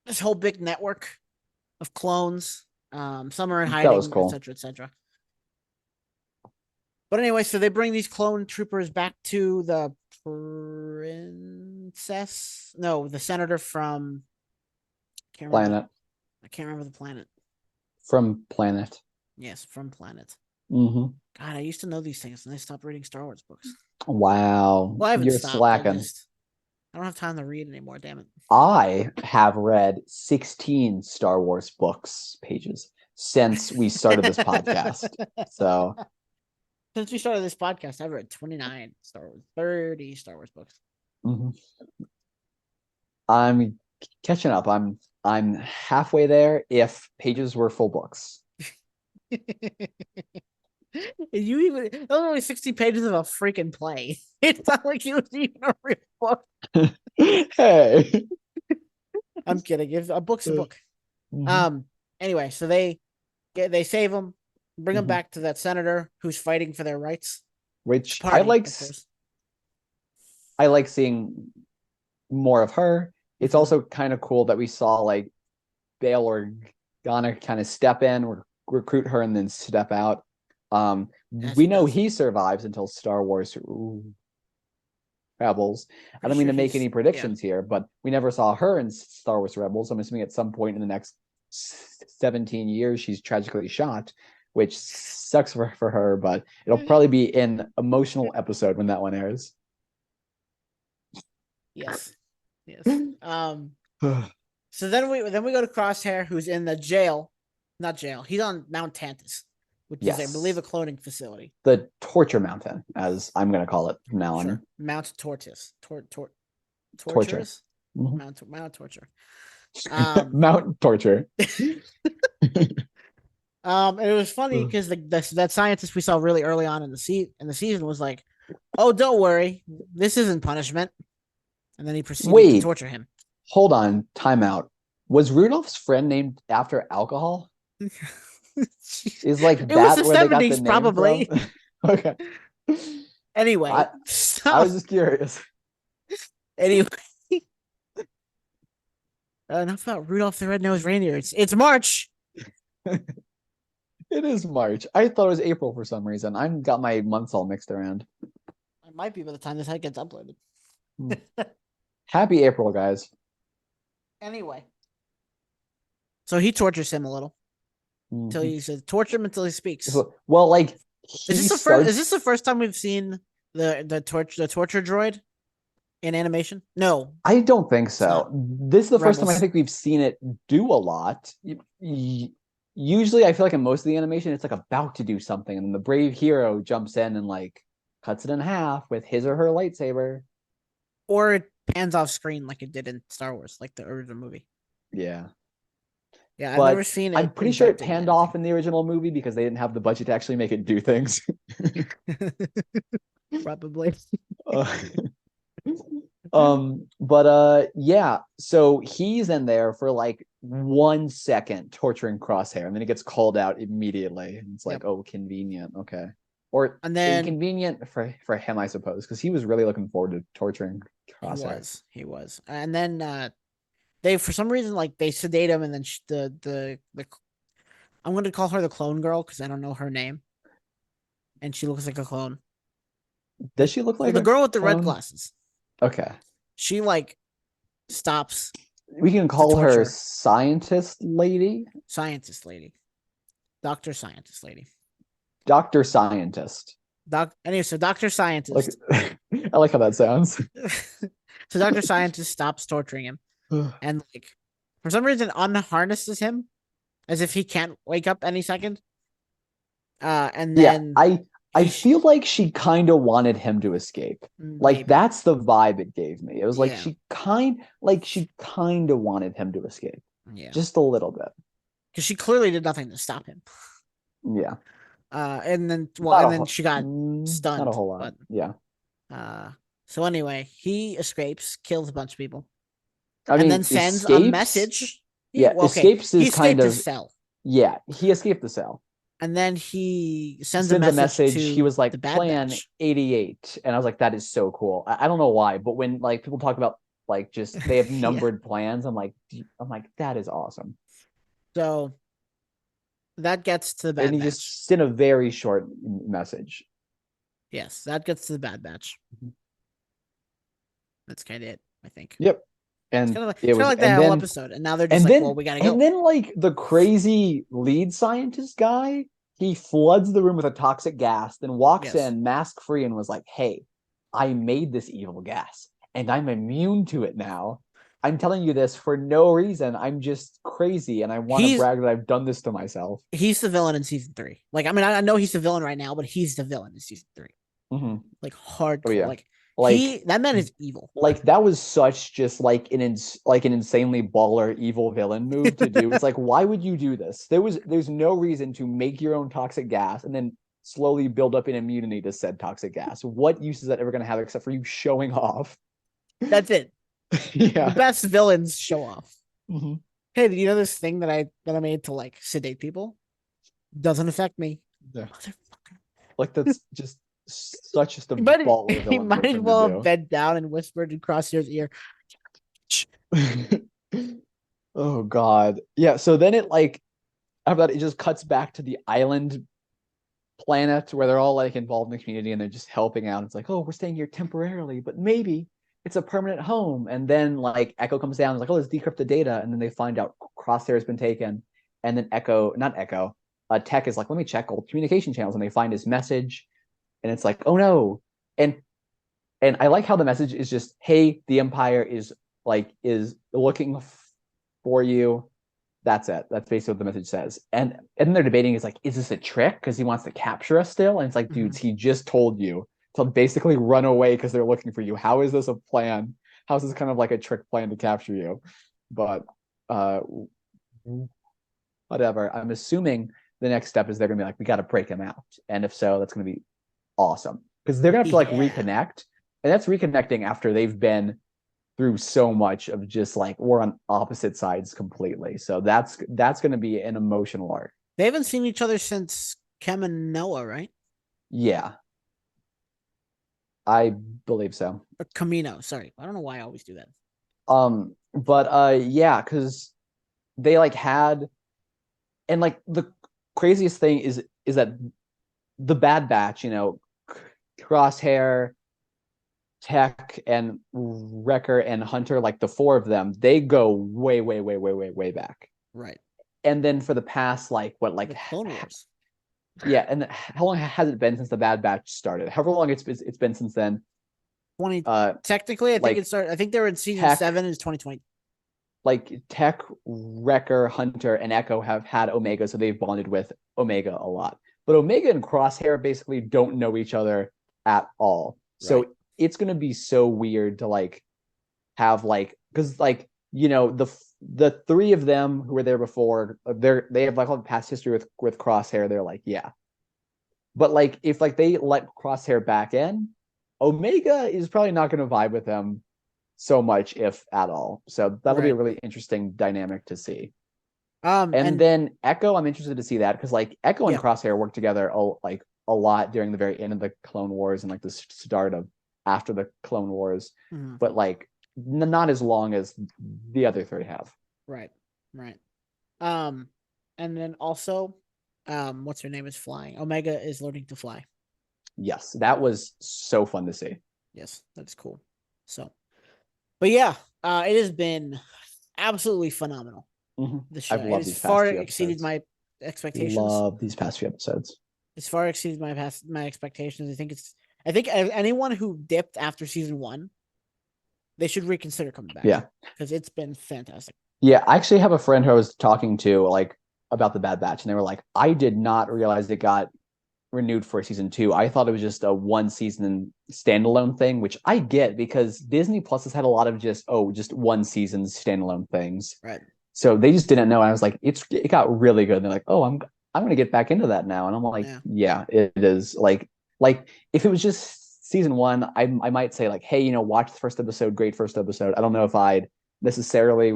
this whole big network of clones. Some are in That was hiding, cool. etc., etc. But anyway, so they bring these clone troopers back to the princess. No, the senator from. Can't remember. Planet I can't remember the planet. from Planet. Yes, from planet. Mm-hmm. God, I used to know these things, and I stopped reading Star Wars books. Wow, Well, I haven't you're stopped. slacking. I don't have time to read anymore. Damn it. I have read 16 Star Wars books pages since we started this podcast. So Since we started this podcast, I've read 29 Star Wars, 30 Star Wars books. mhm. I'm catching up. I'm halfway there if pages were full books. You even those are only 60 pages of a freaking play. It's not like it was even a real book. Hey. I'm kidding. If a book's a book. Mhm. Anyway, so they save him, bring him Mhm. back to that senator who's fighting for their rights. Which Party, of course. I like seeing more of her. It's also kind of cool that we saw like Bail Organa kind of step in, recruit her, and then step out. We know he survives until Star Wars Rebels. I don't mean to make any predictions here, but we never saw her in Star Wars Rebels. I'm assuming at some point in the next 17 years she's tragically shot, which sucks for her, but it'll probably be an emotional episode when that one airs. Yes. So then we go to Crosshair, who's in the jail. Not jail. He's on Mount Tantus, which is, I believe, a cloning facility. The Torture Mountain, as I'm going to call it from now on. Mount Tortoise. Torture. Mm-hmm. Mount Torture. Mount Torture. And it was funny because that scientist we saw really early on in the season was like, "Oh, don't worry, this isn't punishment," and then he proceeded to torture him. Hold on, timeout. Was Rudolph's friend named after alcohol? Is like it was the 70s, probably. Okay. Anyway, I was just curious. Anyway, enough about Rudolph the Red-Nosed Reindeer. It's March. It is March. I thought it was April for some reason. I got my months all mixed around. It might be by the time this gets uploaded. Happy April, guys. Anyway, so he tortures him a little until he says, "Torture him until he speaks." Well, like, is this the first time we've seen the torture droid in animation? No, I don't think so. This is the first time I think we've seen it do a lot. Usually, I feel like in most of the animation, it's like about to do something, and then the brave hero jumps in and like cuts it in half with his or her lightsaber. Or it pans off screen like it did in Star Wars, like the original movie. Yeah. Yeah, I've never But seen I'm it pretty sure it injected in panned anything. off in the original movie because they didn't have the budget to actually make it do things. Probably. uh, but yeah, so he's in there for like 1 second torturing Crosshair, and then he gets called out immediately. And it's like, Yep. oh, convenient. Okay. Or And then inconvenient for him, I suppose, because he was really looking forward to torturing he Crosshair. was. He was. And then they for some reason like they sedate him and then the I'm going to call her the clone girl cuz I don't know her name and she looks like a clone. Does she look like The a girl with the red clone? glasses. Okay. She like stops We can to call her torture scientist lady, scientist lady. Doctor scientist lady. Dr. Scientist. Anyway, so Doctor Like Scientist. I like how that sounds. So Doctor Scientist stops torturing him and like for some reason unharnesses him as if he can't wake up any second. And Yeah, then I he feel like she kind of wanted him to escape. Like maybe that's the vibe it gave me. It was like yeah she kind of wanted him to escape. yeah Just a little bit. because she clearly did nothing to stop him. Yeah. And then she got Not a stunned. whole lot. But Yeah. uh, so anyway, he escapes, kills a bunch of people, I and then mean, sends a escapes. message. Yeah, Well, okay, escapes he is kind escaped his of cell, yeah, he escaped the cell. and then he sends a Sends a message message. He to was like the Bad plan Batch. 88. And I was like, that is so cool. I don't know why, but when like people talk about like just they have Yeah. numbered plans, I'm like, that is awesome. So that gets to the And Bad he Batch. just sent a very short message. Yes, that gets to the Bad Batch. That's kind of it, I think. Yep. It's And kind of like it it's kind was of like that whole episode, and now they're just like, well, we gotta and go. then like the crazy lead scientist guy, he floods the room with a toxic gas, then walks Yes, in mask free and was like, hey, I made this evil gas and I'm immune to it now. I'm telling you this for no reason. I'm just crazy and I want to he's brag that I've done this to myself. he's the villain in season 3. Like, I mean, I know he's the villain right now, but he's the villain in season 3. Mm-hmm. Like Oh hardcore. yeah. Like Like that man is evil. like that was such just like like an insanely baller evil villain move to do. It's like, why would you do this? There's no reason to make your own toxic gas and then slowly build up an immunity to said toxic gas. What use is that ever going to have except for you showing off? That's it. The Yeah. best villains show off. Mm-hmm. Hey, did you know this thing that I made to like sedate people? Doesn't affect me. Yeah. Motherfucker. Like that's just such just a He might, baller he villain might move as for him well have to bent down and whispered in Crosshair's ear. do. Oh God. Yeah. So then it like after that it just cuts back to the island planet where they're all like involved in the community and they're just helping out. It's like, oh, we're staying here temporarily, but maybe it's a permanent home. And then like Echo comes down, and it's like, oh, let's decrypt the data, and then they find out Crosshair has been taken, and then not Echo, Tech is like, let me check old communication channels, and they find his message, and it's like, oh no, and I like how the message is just, hey, the Empire is looking for you. That's it. That's basically what the message says. And they're debating is like, is this a trick? Because he wants to capture us still. And it's like, dudes, he just told you to basically run away because they're looking for you. How is this a plan? How is this kind of like a trick plan to capture you? But uh whatever. I'm assuming the next step is they're gonna be like, we gotta break him out. And if so, that's gonna be awesome. Because they're gonna have to like Yeah. reconnect. And that's reconnecting after they've been through so much of just like we're on opposite sides completely. So that's going to be an emotional arc. They haven't seen each other since Kem and Noah, right? Yeah, I believe so. Or Camino. Sorry, I don't know why I always do that. But yeah, because they like had, and like the craziest thing is that the Bad Batch, you know, Crosshair, Tech, and Wrecker and Hunter, like the four of them, they go way, way, way, way, way, way back. Right. And then for the past like what like The Clone Wars. yeah, and how long has it been since the Bad Batch started? However long it's been since then. 20 technically, I think Like it started. I think they were in season Tech, 7 is 2020. like Tech, Wrecker, Hunter, and Echo have had Omega, so they've bonded with Omega a lot. But Omega and Crosshair basically don't know each other at all. Right. So it's gonna be so weird to like have like because like the three of them who were there before they have like all the past history with Crosshair. They're like but like if like they let Crosshair back in, Omega is probably not going to vibe with them so much if at all. So that'll be a Right. really interesting dynamic to see. And And then Echo, I'm interested to see that because like Echo and yeah. Crosshair worked together like a lot during the very end of the Clone Wars and like the start of after the Clone Wars, Mhm. but like not as long as the other three have. Right. Right. Um, and then also, what's her name is flying. Omega is learning to fly. Yes, that was so fun to see. Yes, that's cool. So, but yeah, it has been absolutely phenomenal. Mm-hmm. The show I've it loved has these past far few exceeded episodes. my expectations. Love these past few episodes. It's far exceeded my expectations. I think anyone who dipped after season one, they should reconsider coming back Yeah. because it's been fantastic. Yeah, I actually have a friend who I was talking to like about the Bad Batch, and they were like, I did not realize it got renewed for season two. I thought it was just a one season standalone thing, which I get because Disney Plus has had a lot of just one season standalone things. Right. So they just didn't know. And I was like, it got really good. And they're like, oh, I'm gonna get back into that now. And I'm like, Yeah. yeah, it is. Like if it was just season one, I might say like, hey, watch the first episode, great first episode. I don't know if I'd necessarily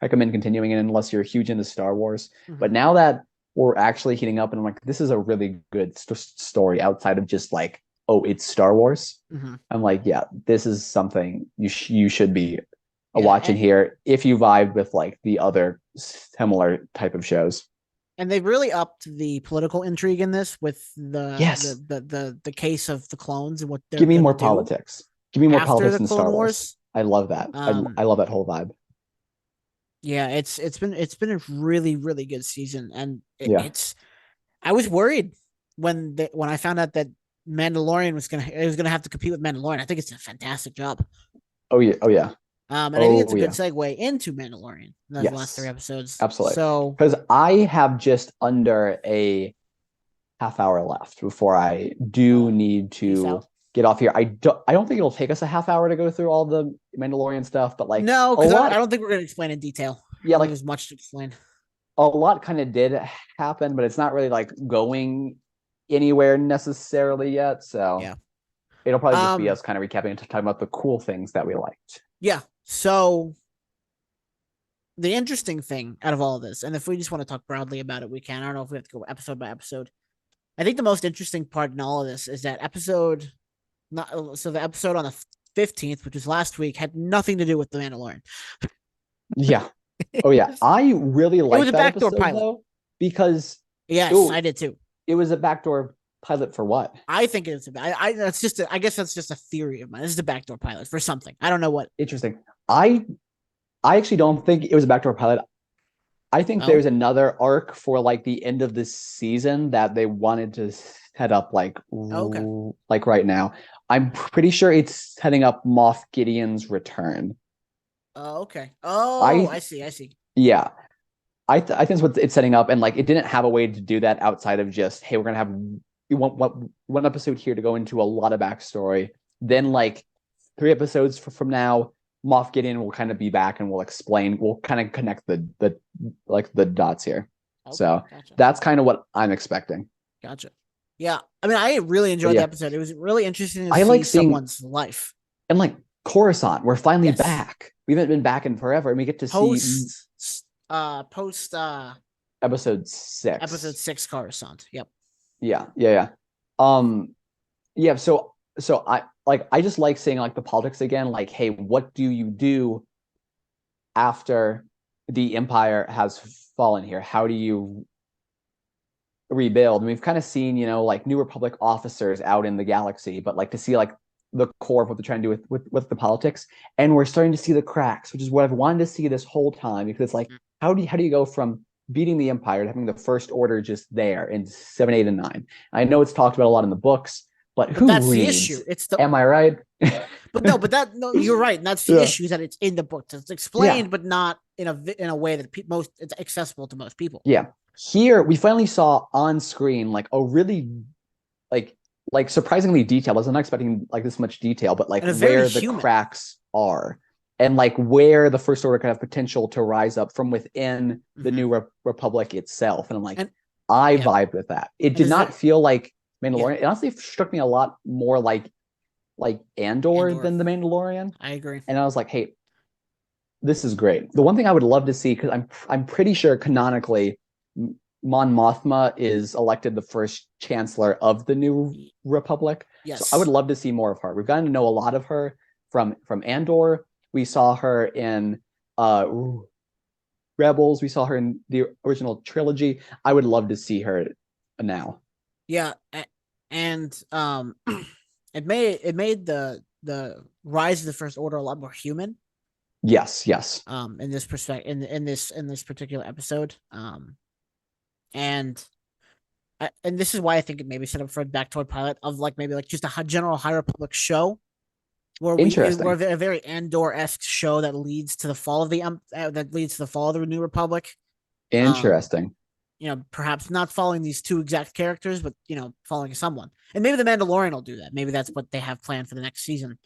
recommend continuing it unless you're huge into Star Wars. But Mm-hmm. now that we're actually heating up, and I'm like, this is a really good story outside of just like, oh, it's Star Wars. Mm-hmm. I'm like, yeah, this is something you should be Yeah. watching here if you vibe with like the other similar type of shows. And they've really upped the political intrigue in this with Yes, the case of the clones and what they're give me gonna more do politics. Give me more after politics the in Clone Star Wars. Wars. I love that. I love that whole vibe. Yeah, it's been a really really good season, and Yeah. it's I was worried when I found out that Mandalorian was gonna have to compete with Mandalorian. I think it's a fantastic job. Oh yeah. Oh yeah. And I think it's Oh a good yeah. segue into Mandalorian. Those last three Yes. episodes. Absolutely. So Because I have just under a half hour left before I do need peace to out. get off here. I don't think it'll take us a half hour to go through all the Mandalorian stuff, but like No, a because I lot, don't think we're gonna explain in detail. I yeah, don't think like there's much to explain. a lot kind of did happen, but it's not really like going anywhere necessarily yet. So Yeah. it'll probably just be Um. us kind of recapping and talking about the cool things that we liked. Yeah. So the interesting thing out of all of this, and if we just want to talk broadly about it, we can. I don't know if we have to go episode by episode. I think the most interesting part in all of this is that episode, not so the episode on the 15th, which was last week, had nothing to do with the Mandalorian. Yeah. Oh yeah. I really It was liked a that backdoor episode pilot. though, because Yes, oh, I did too. it was a backdoor pilot for what? I think it's that's just I guess that's just a theory of mine. This is a backdoor pilot for something. I don't know what. Interesting. I actually don't think it was a backdoor pilot. I think Oh, there's another arc for like the end of this season that they wanted to set up okay. like right now. I'm pretty sure it's setting up Moff Gideon's return. Oh, okay. Oh, I I see. I see. yeah. I think that's what it's setting up, and like it didn't have a way to do that outside of just hey, we're gonna have we want one episode here to go into a lot of backstory. Then like 3 episodes from now, Moff Gideon will kind of be back and we'll kind of connect the dots here. Okay, So gotcha. that's kind of what I'm expecting. Gotcha. Yeah, I mean, I really But enjoyed the yeah, episode. It was really interesting to I see like seeing someone's life. and like Coruscant, we're finally Yes. back. We haven't been back in forever, and we get to see Post episode episode 6. 6 Coruscant. Yep. Yeah, yeah, yeah. Yeah, so I just like seeing like the politics again, like, hey, what do you do after the Empire has fallen here? How do you rebuild? And we've kind of seen, like New Republic officers out in the galaxy, but like to see like the core of what they're trying to do with the politics. And we're starting to see the cracks, which is what I've wanted to see this whole time, because it's like, how do you go from beating the Empire to having the First Order just there in 7, 8, and 9? I know it's talked about a lot in the books, but But who that's the reads? issue. It's the Am I right? but no, you're right. And that's the Yeah. issue, is that it's in the book. It's Yeah. explained, but not in a way that most it's accessible to most people. Yeah. Here we finally saw on screen like a really like like surprisingly detailed. I was not expecting like this much detail, but like and a very where the human. cracks are and like where the First Order kind of potential to rise up from within the Mm-hmm. new Republic itself. And I'm like, And I yeah, vibe with that. It and did is not there? feel like Yeah, Mandalorian. It honestly struck me a lot more like Andor Andor. than the Mandalorian. I agree. And I was like, hey, this is great. The one thing I would love to see, because I'm pretty sure canonically, Mon Mothma is elected the first chancellor of the new Republic. So I would Yes. love to see more of her. We've gotten to know a lot of her from Andor. We saw her in uh Rebels. We saw her in the original trilogy. I would love to see her now. Yeah, and it made the rise of the First Order a lot more human. Yes, yes. In this perspective, in this particular episode, and and this is why I think it maybe set up for a back toward pilot of like maybe like just a general High Republic show where we're Interesting. a very Andor-esque show that leads to the fall of the New Republic. Um, Interesting. Perhaps not following these two exact characters, but following someone. And maybe the Mandalorian will do that. Maybe that's what they have planned for the next season.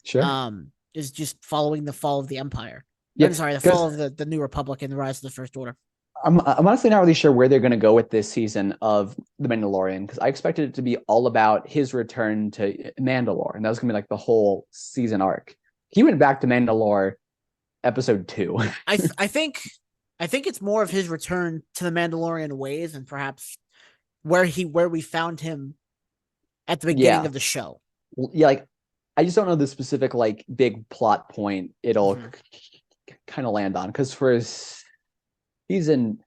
Sure. Is just following the fall of the Empire. Yeah, I'm sorry, the because fall of the New Republic and the rise of the First Order. I'm honestly not really sure where they're going to go with this season of The Mandalorian because I expected it to be all about his return to Mandalore, and that was going to be like the whole season arc. He went back to Mandalore episode 2. I think it's more of his return to the Mandalorian ways and perhaps where we found him at the beginning Yeah, of the show. yeah. Like I just don't know the specific like big plot point it'll Mm-hmm. kind of land on because for season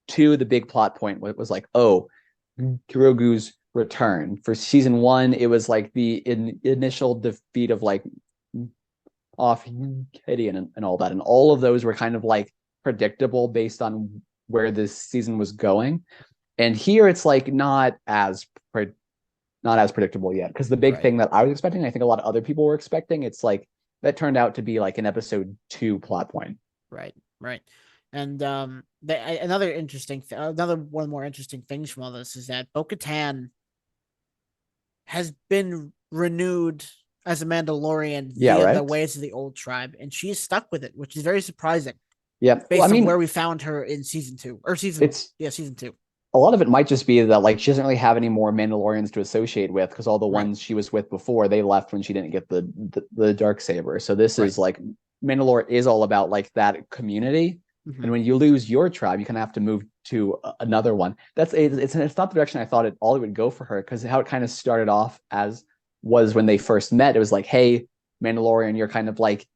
2, the big plot point was like, oh, Grogu's return. For season 1, it was like the initial defeat of like off Gideon and all that, and all of those were kind of like predictable based on where this season was going. And here it's like not as predictable yet because the big Right, thing that I was expecting, I think a lot of other people were expecting, it's like that turned out to be like an episode 2 plot point. right, right. And another one of the more interesting things from all this is that Bo-Katan has been renewed as a Mandalorian Yeah, via the right. ways of the old tribe, and she's stuck with it, which is very surprising Yeah. Well, I based on mean, where we found her in season two or it's season two. a lot of it might just be that like she doesn't really have any more Mandalorians to associate with because all the Right, ones she was with before they left when she didn't get the dark saber. So this right. is like Mandalore is all about like that community. Mm-hmm. And when you lose your tribe, you kind of have to move to another one. It's not the direction I thought it would go for her because how it kind of started off as was when they first met. It was like, hey, Mandalorian, you're kind of like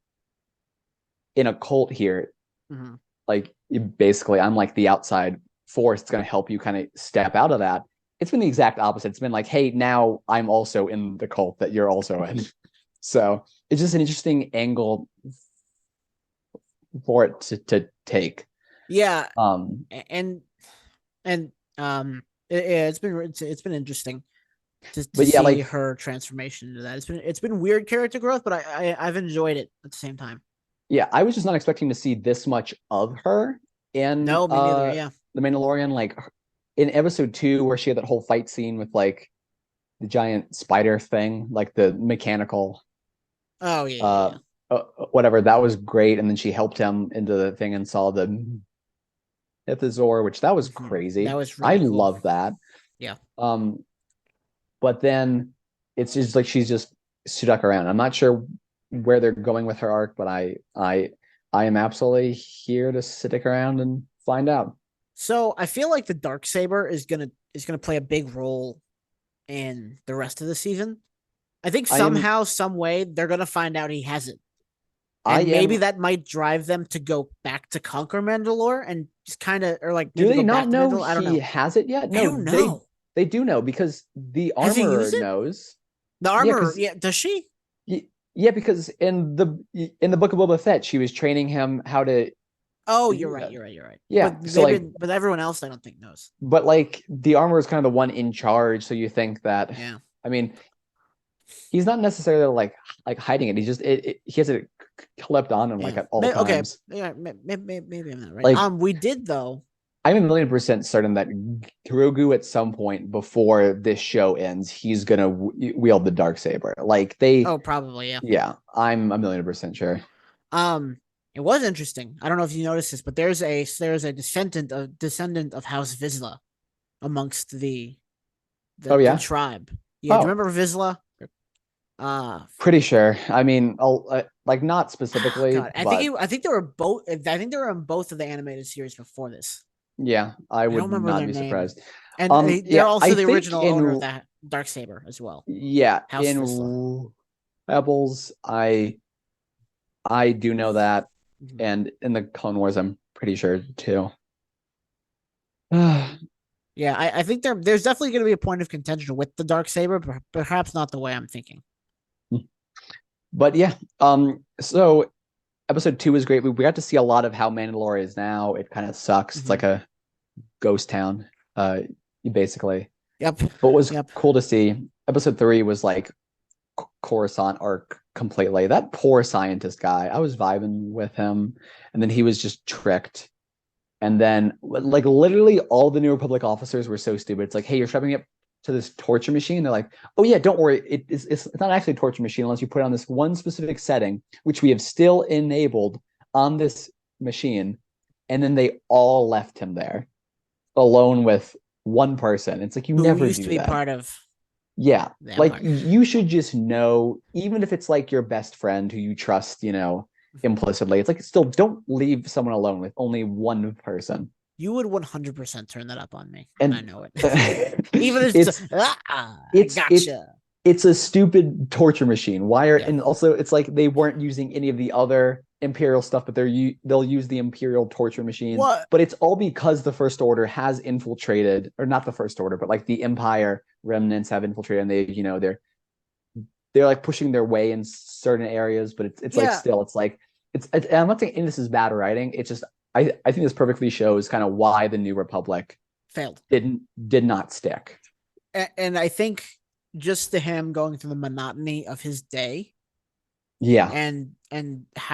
in a cult here. Mm-hmm. Like basically, I'm like the outside force that's going to help you kind of step out of that. It's been the exact opposite. It's been like, hey, now I'm also in the cult that you're also in. So it's just an interesting angle for it to take. Yeah, Um, and and it's been interesting to but yeah, see like her transformation into that. It's been weird character growth, but I've enjoyed it at the same time. yeah, I was just not expecting to see this much of her in No, me neither. Yeah. the Mandalorian. Like in episode 2, where she had that whole fight scene with like the giant spider thing, like the mechanical Oh yeah, yeah, uh yeah. whatever, that was great. And then she helped him into the thing and saw the Ithazor, which that was Mm-hmm. That crazy. was I really cool. love that. Yeah. Um, but then it's just like she's just stuck around. I'm not sure where they're going with her arc, but I am absolutely here to stick around and find out. So I feel like the dark saber is gonna play a big role in the rest of the season. I think I am somehow, some way, they're gonna find out he has it, I and maybe am that might drive them to go back to conquer Mandalore and just kind of, or like Do maybe they go not back to know Mandalore. I don't he know. has it yet? I No, don't know. they do know because the Has he armorer used it? knows. The Yeah, armor, because yeah. Does she? yeah, because in the book of Boba Fett, she was training him how to Oh, you're use right. it. You're right. You're right. Yeah, But so like, but everyone else, I don't think knows. but like the armorer is kind of the one in charge, so you think that. Yeah. I mean, he's not necessarily like hiding it. He just he has it clipped on him like Yeah. at all Okay. times. Yeah. Maybe I'm not right. Like We did though. I'm 1,000,000% certain that Grogu at some point before this show ends, he's gonna wield the dark saber. Like they, Oh, probably, yeah. yeah, I'm 1,000,000% sure. Um, it was interesting. I don't know if you noticed this, but there's a descendant of House Vizsla amongst Oh the yeah. tribe. Yeah, do you Oh, remember Vizsla? Uh, pretty sure. I mean, like not specifically, God, but I think they were both. I think they were in both of the animated series before this. yeah, I I don't would remember not their be name, surprised. and they're Yeah, also I the think original owner of in that dark saber as well, yeah, House Vizsla. in Rebels, I do know that, Mhm. and in the Clone Wars, I'm pretty sure too. Yeah, I think there's definitely going to be a point of contention with the dark saber, but perhaps not the way I'm thinking. But yeah, so episode 2 is great. We got to see a lot of how Mandalore is now. It kind of sucks. It's Mhm. like a ghost town, uh, basically. Yep, But it was yep. cool to see. Episode 3 was like Coruscant arc completely. That poor scientist guy, I was vibing with him, and then he was just tricked. And then, like, literally all the New Republic officers were so stupid. It's like, hey, you're shoving it to this torture machine. They're like, oh yeah, don't worry, it's not actually a torture machine unless you put it on this one specific setting, which we have still enabled on this machine. And then they all left him there alone with one person. It's like you Who never used to do be that. part of Yeah, the like Empire? you should just know, even if it's like your best friend who you trust, implicitly. It's like still don't leave someone alone with only one person. You would 100% turn that up on me, and I And know it. Even if it's I it's it gotcha. it's a stupid torture machine. Why are Yeah, and also it's like they weren't using any of the other Imperial stuff, but they'll use the Imperial torture machine. what? But it's all because the First Order has infiltrated, or not the First Order, but like the Empire remnants have infiltrated, and they're like pushing their way in certain areas, but it's like Yeah, still it's like I'm not saying this is bad writing. It's just I think this perfectly shows kind of why the New Republic failed. did not stick. And I think just to him going through the monotony of his day Yeah, and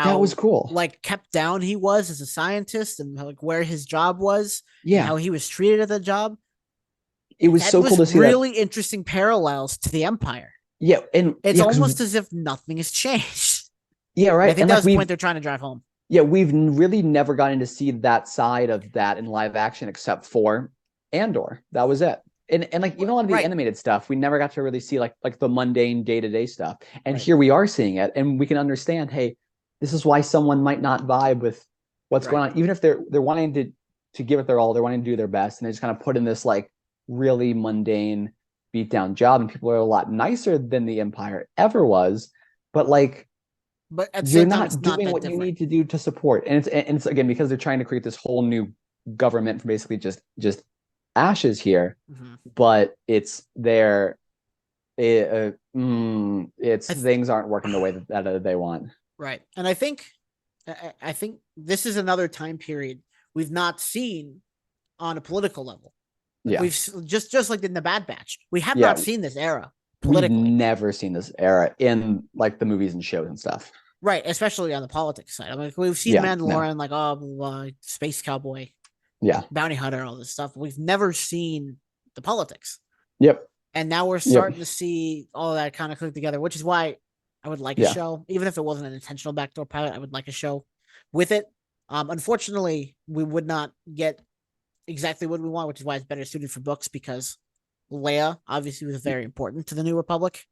that was how cool. like kept down he was as a scientist and like where his job was and Yeah, how he was treated at the job, it was that so cool was to see that. really interesting parallels to the Empire. Yeah, and It's yeah, because almost as if nothing has changed. yeah, And I right, think and that like was the point they're trying to drive home. we've really never gotten to see that side of that in live action except for Andor. That was it. And like even a lot of the Right, animated stuff, we never got to really see like the mundane day to day stuff. And right, here we are seeing it, and we can understand. Hey, this is why someone might not vibe with what's right. going on, even if they're wanting to give it their all, they're wanting to do their best, and they just kind of put in this like really mundane beat down job, and people are a lot nicer than the Empire ever was, but like But at the you're same time, it's not not doing that what you different. need to do to support. And it's again because they're trying to create this whole new government from basically just ashes here, Mm-hmm. but it's their it's Th- things aren't working the way that they want. right, and I think this is another time period we've not seen on a political level. Like Yeah, we've just like in the Bad Batch, we have not yeah, seen this era we've politically, never seen this era in like the movies and shows and stuff. right? Especially on the politics side. I mean, like, we've seen Yeah, no, Mandalorian, like space cowboy, yeah, bounty hunter, all this stuff. We've never seen the politics, yep, and now we're yep, starting to see all that kind of click together, which is why I would like a yeah, show, even if it wasn't an intentional backdoor pilot. I would like a show with it. Unfortunately, we would not get exactly what we want, which is why it's better suited for books because Leia obviously was very important to the New Republic.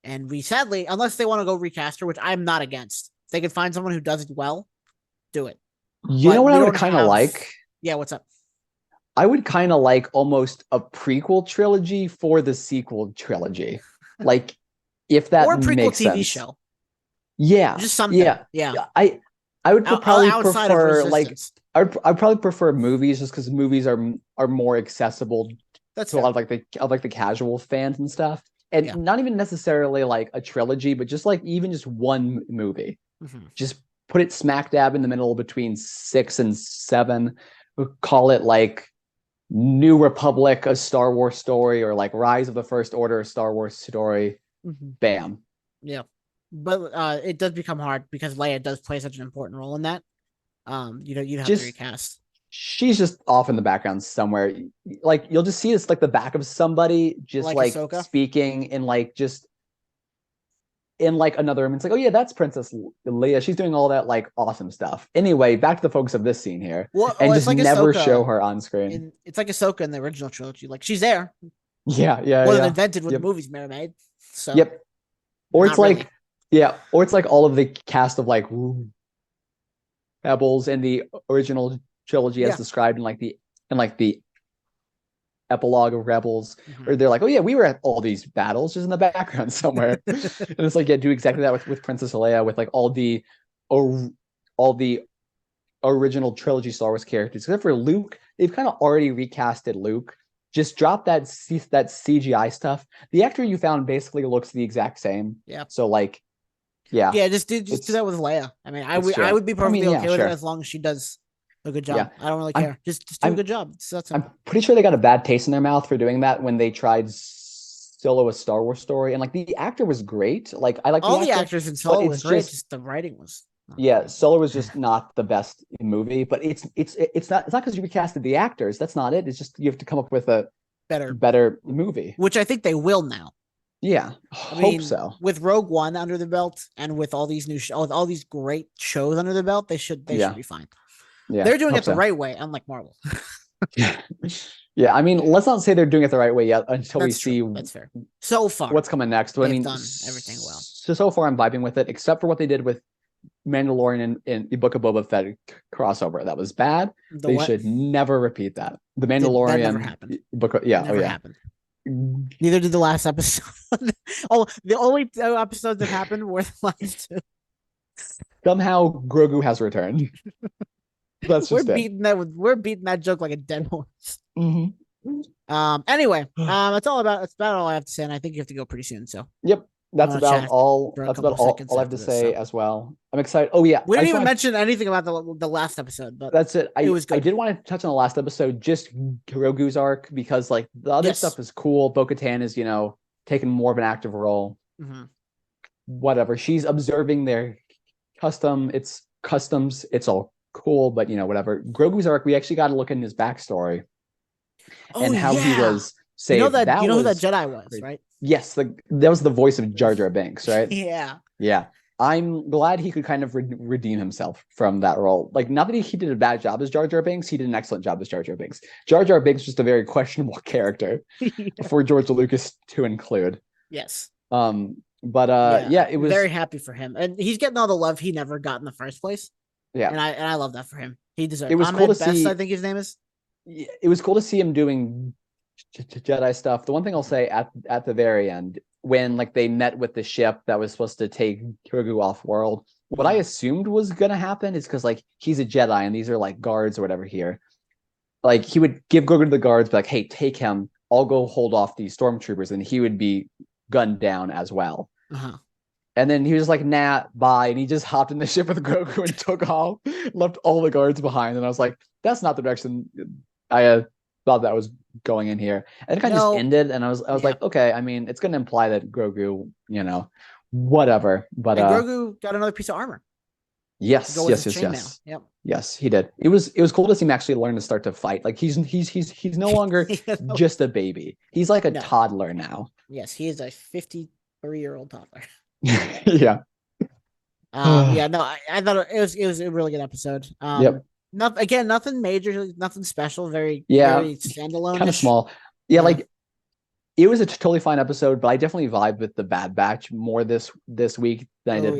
And we sadly, unless they want to go recast her, which I'm not against, if they could find someone who does it well, do it. you know But what we I would don't kind of have. like. Yeah, what's up? I would kind of like almost a prequel trilogy for the sequel trilogy. Like, if Or that a prequel makes TV sense. show. Yeah, Just something. yeah, Yeah. yeah. I would probably Outside of prefer like Resistance. I'd probably prefer movies just because movies are more accessible That's to a lot fair. of the casual fans and stuff, and Yeah. not even necessarily like a trilogy, but just like even just one movie. Mm-hmm. Just put it smack dab in the middle between 6 and 7. Call it like New Republic, a Star Wars story, or like Rise of the First Order, a Star Wars story. Mm-hmm. Bam. Yeah. But it does become hard because Leia does play such an important role in that. You'd have to Just recast. she's just off in the background somewhere. Like you'll just see it's like the back of somebody just Like like Ahsoka. speaking in like just in like another room. It's like, oh yeah, that's Princess Leia. She's doing all that like awesome stuff. Anyway, back to the focus of this scene here, Well, and it's just like never show Ahsoka her on screen. it's like Ahsoka in the original trilogy. Like she's there, Yeah, yeah, wasn't yeah. invented when the Yep, movies were made. So yep. Or it's not like, really. yeah, or it's like all of the cast of like Rebels in the original trilogy as Yeah. described in like the epilogue of Rebels, Mm-hmm. where they're like, oh yeah, we were at all these battles just in the background somewhere. And it's like, yeah, do exactly that with Princess Leia, with like or, all the original trilogy Star Wars characters, except for Luke. They've kind of already recasted Luke. Just drop that CGI stuff. The actor you found basically looks the exact same. Yeah. So like, yeah, Yeah, just do it's that with Leia. I mean, it's I true. would be I mean, perfectly yeah, okay with it sure. as long as she does a good Yeah. job. I don't really I'm care. Just do a I'm good job. It's that I'm simple. pretty sure they got a bad taste in their mouth for doing that when they tried Solo a Star Wars story. And like the actor was great. Like I like the All the actor, actors in but Solo were it's great. just Just the writing was not yeah, great. Solo was just not the best movie. But it's not because you recasted the actors. That's not it. It's just you have to come up with a Better, better movie. which I think they will now. Yeah, I hope mean, so. with Rogue One under the belt and with all these with all these great shows under the belt, they should Yeah, be fine. yeah, They're doing hope it the so. right way, unlike Marvel. Yeah, yeah. I mean, let's not say they're doing it the right way yet until we That's true. see That's fair. So far, what's coming next. I they've mean, done everything well. so far I'm vibing with it, except for what they did with Mandalorian and the Book of Boba Fett crossover. That was bad. The They what should never repeat that. The did that never Mandalorian happened. book. Yeah. Oh Never yeah. happened. Neither did the last episode. Oh, the only two episodes that happened were the last two. Somehow Grogu has returned. That's just it. We're beating that joke like a dead horse. Mm-hmm. Anyway, that's about all I have to say, and I think you have to go pretty soon. So Yep. I'm That's gonna about chat all. for a That's about couple seconds all I have after to this. say So as well. I'm excited. Oh yeah, we I didn't just even want mention anything about the last episode, but that's it. it I was I good. did want to touch on the last episode, just Grogu's arc, because like the other Yes. stuff is cool. Bo-Katan is taking more of an active role. Mm-hmm. Whatever. She's observing their customs. It's all cool, but whatever. Grogu's arc, we actually got to look in his backstory Oh and how he yeah, was saved. That you know who that was Jedi was, great. right? Yes, that was the voice of Jar Jar Binks, right? Yeah. Yeah. I'm glad he could kind of redeem himself from that role. Like, not that he did a bad job as Jar Jar Binks, he did an excellent job as Jar Jar Binks. Jar Jar Binks was just a very questionable character for George Lucas to include. Yes. But Yeah. yeah, it was very happy for him, and he's getting all the love he never got in the first place. yeah, And I love that for him. He it deserves was cool to Ahmed Best, I see. think his name is. It was cool to see him doing Jedi stuff. The one thing I'll say at the very end, when like they met with the ship that was supposed to take Grogu off world, what I assumed was gonna happen is because like he's a Jedi and these are like guards or whatever here. Like he would give Grogu to the guards, be like, "Hey, take him. I'll go hold off these stormtroopers," and he would be gunned down as well. Uh-huh. And then he was like, "Nah, bye," and he just hopped in the ship with Grogu and took off, left all the guards behind. And I was like, "That's not the direction I thought that was going in here." And it kind of just ended, and I was like, "Okay, I mean, it's going to imply that Grogu, whatever." But and Grogu got another piece of armor. yes, Go with his chainmail. Yep. Yes, he did. It was cool to see him actually learn to start to fight. Like he's no longer just a baby. He's like a toddler now. Yes, he is a 53-year-old toddler. Yeah. Yeah, no, I thought it was a really good episode. Yep. Nothing major, nothing special, very standalone. Kind of small. Yeah, like it was a totally fine episode, but I definitely vibed with the Bad Batch more this week than I did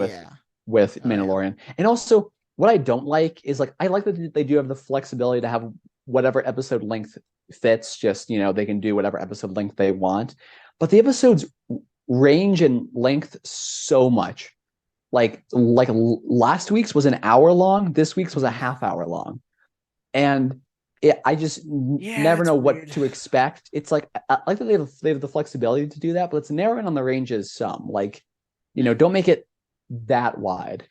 with Mandalorian. And also what I don't like is like I like that they do have the flexibility to have whatever episode length fits, just they can do whatever episode length they want. But the episodes range in length so much. Like last week's was an hour long, this week's was a half hour long. And I just never know what to expect. It's like I like that they have the flexibility to do that, but it's narrowing on the ranges some. Like, don't make it that wide.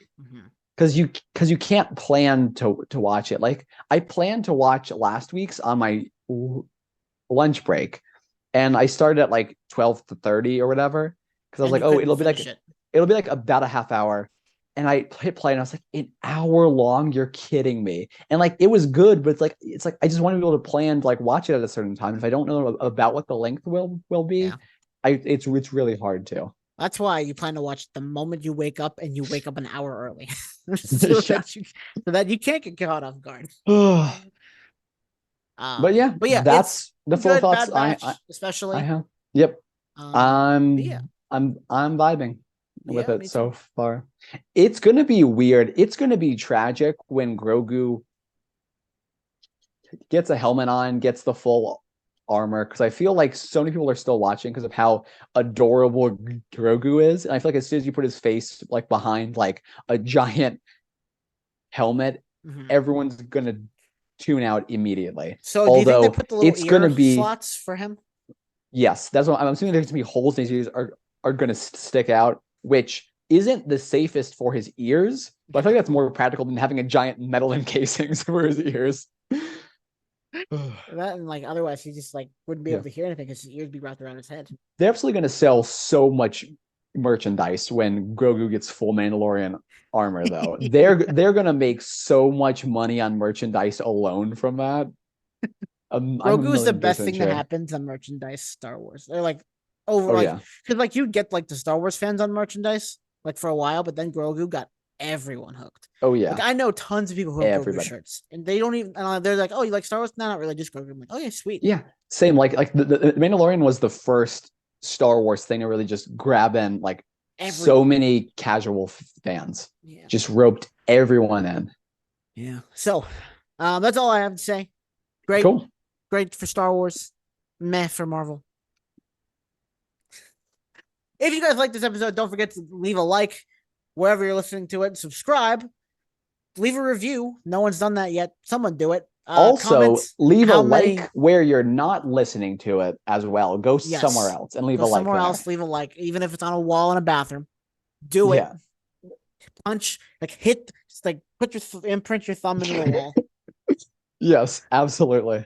Because you can't plan to watch it. Like I planned to watch last week's on my lunch break, and I started at like 12:30 or whatever. Because I was like, oh, it'll be like about a half hour, and I hit play, and I was like, an hour long? You're kidding me. And like, it was good, but it's like I just want to be able to plan to like watch it at a certain time. If I don't know about what the length will be, it's really hard to. That's why you plan to watch the moment you wake up, and you wake up an hour early, so that you can't get caught off guard. But yeah, that's the full thoughts especially I have. Yep. I'm vibing with it so far. It's gonna be weird. It's gonna be tragic when Grogu gets a helmet on, gets the full armor, because I feel like so many people are still watching because of how adorable Grogu is. And I feel like as soon as you put his face like behind like a giant helmet, everyone's gonna tune out immediately. So do you think they put the little slots for him? Yes, that's what I'm assuming. There's gonna be holes in his ears are gonna stick out, which isn't the safest for his ears, but I feel like that's more practical than having a giant metal encasings for his ears. That, and like otherwise he just like wouldn't be able to hear anything because his ears be wrapped around his head. They're absolutely gonna sell so much merchandise when Grogu gets full Mandalorian armor, though. They're gonna make so much money on merchandise alone from that. Grogu is the best thing that happens on merchandise Star Wars. They're like because like you'd get like the Star Wars fans on merchandise like for a while, but then Grogu got everyone hooked. Oh yeah, like I know tons of people who have Grogu shirts, and they don't even. They're like, "Oh, you like Star Wars?" No, not really, just Grogu. I'm like, "Oh yeah, sweet." Yeah, same. Like the Mandalorian was the first Star Wars thing to really just grab in like so many casual fans. Yeah. Just roped everyone in. Yeah. So, that's all I have to say. Great, great for Star Wars. Meh for Marvel. If you guys like this episode, don't forget to leave a like wherever you're listening to it. Subscribe. Leave a review. No one's done that yet. Someone do it. Also, leave a like where you're not listening to it as well. Go somewhere else and leave a like. Somewhere else, leave a like, even if it's on a wall in a bathroom. Do it. Punch, like imprint your thumb into the wall. Yes, absolutely.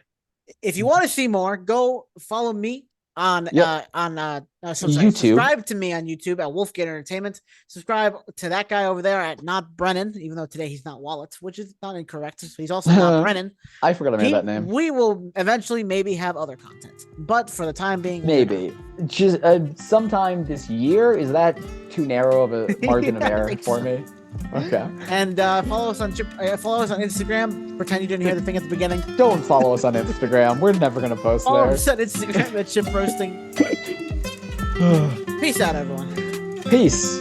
If you want to see more, go follow me on YouTube. Subscribe to me on YouTube at WolfGator Entertainment. Subscribe to that guy over there at NotBrennan, even though today he's not Wallet, which is not incorrect. So he's also not Brennan. I forgot I made that name. We will eventually maybe have other content, but for the time being, maybe just sometime this year. Is that too narrow of a margin of error for me? Okay. And follow us on Instagram. Pretend you didn't hear the thing at the beginning. Don't follow us on Instagram. We're never gonna post there. Follow us on Instagram at Chip Roasting. Peace out, everyone. Peace.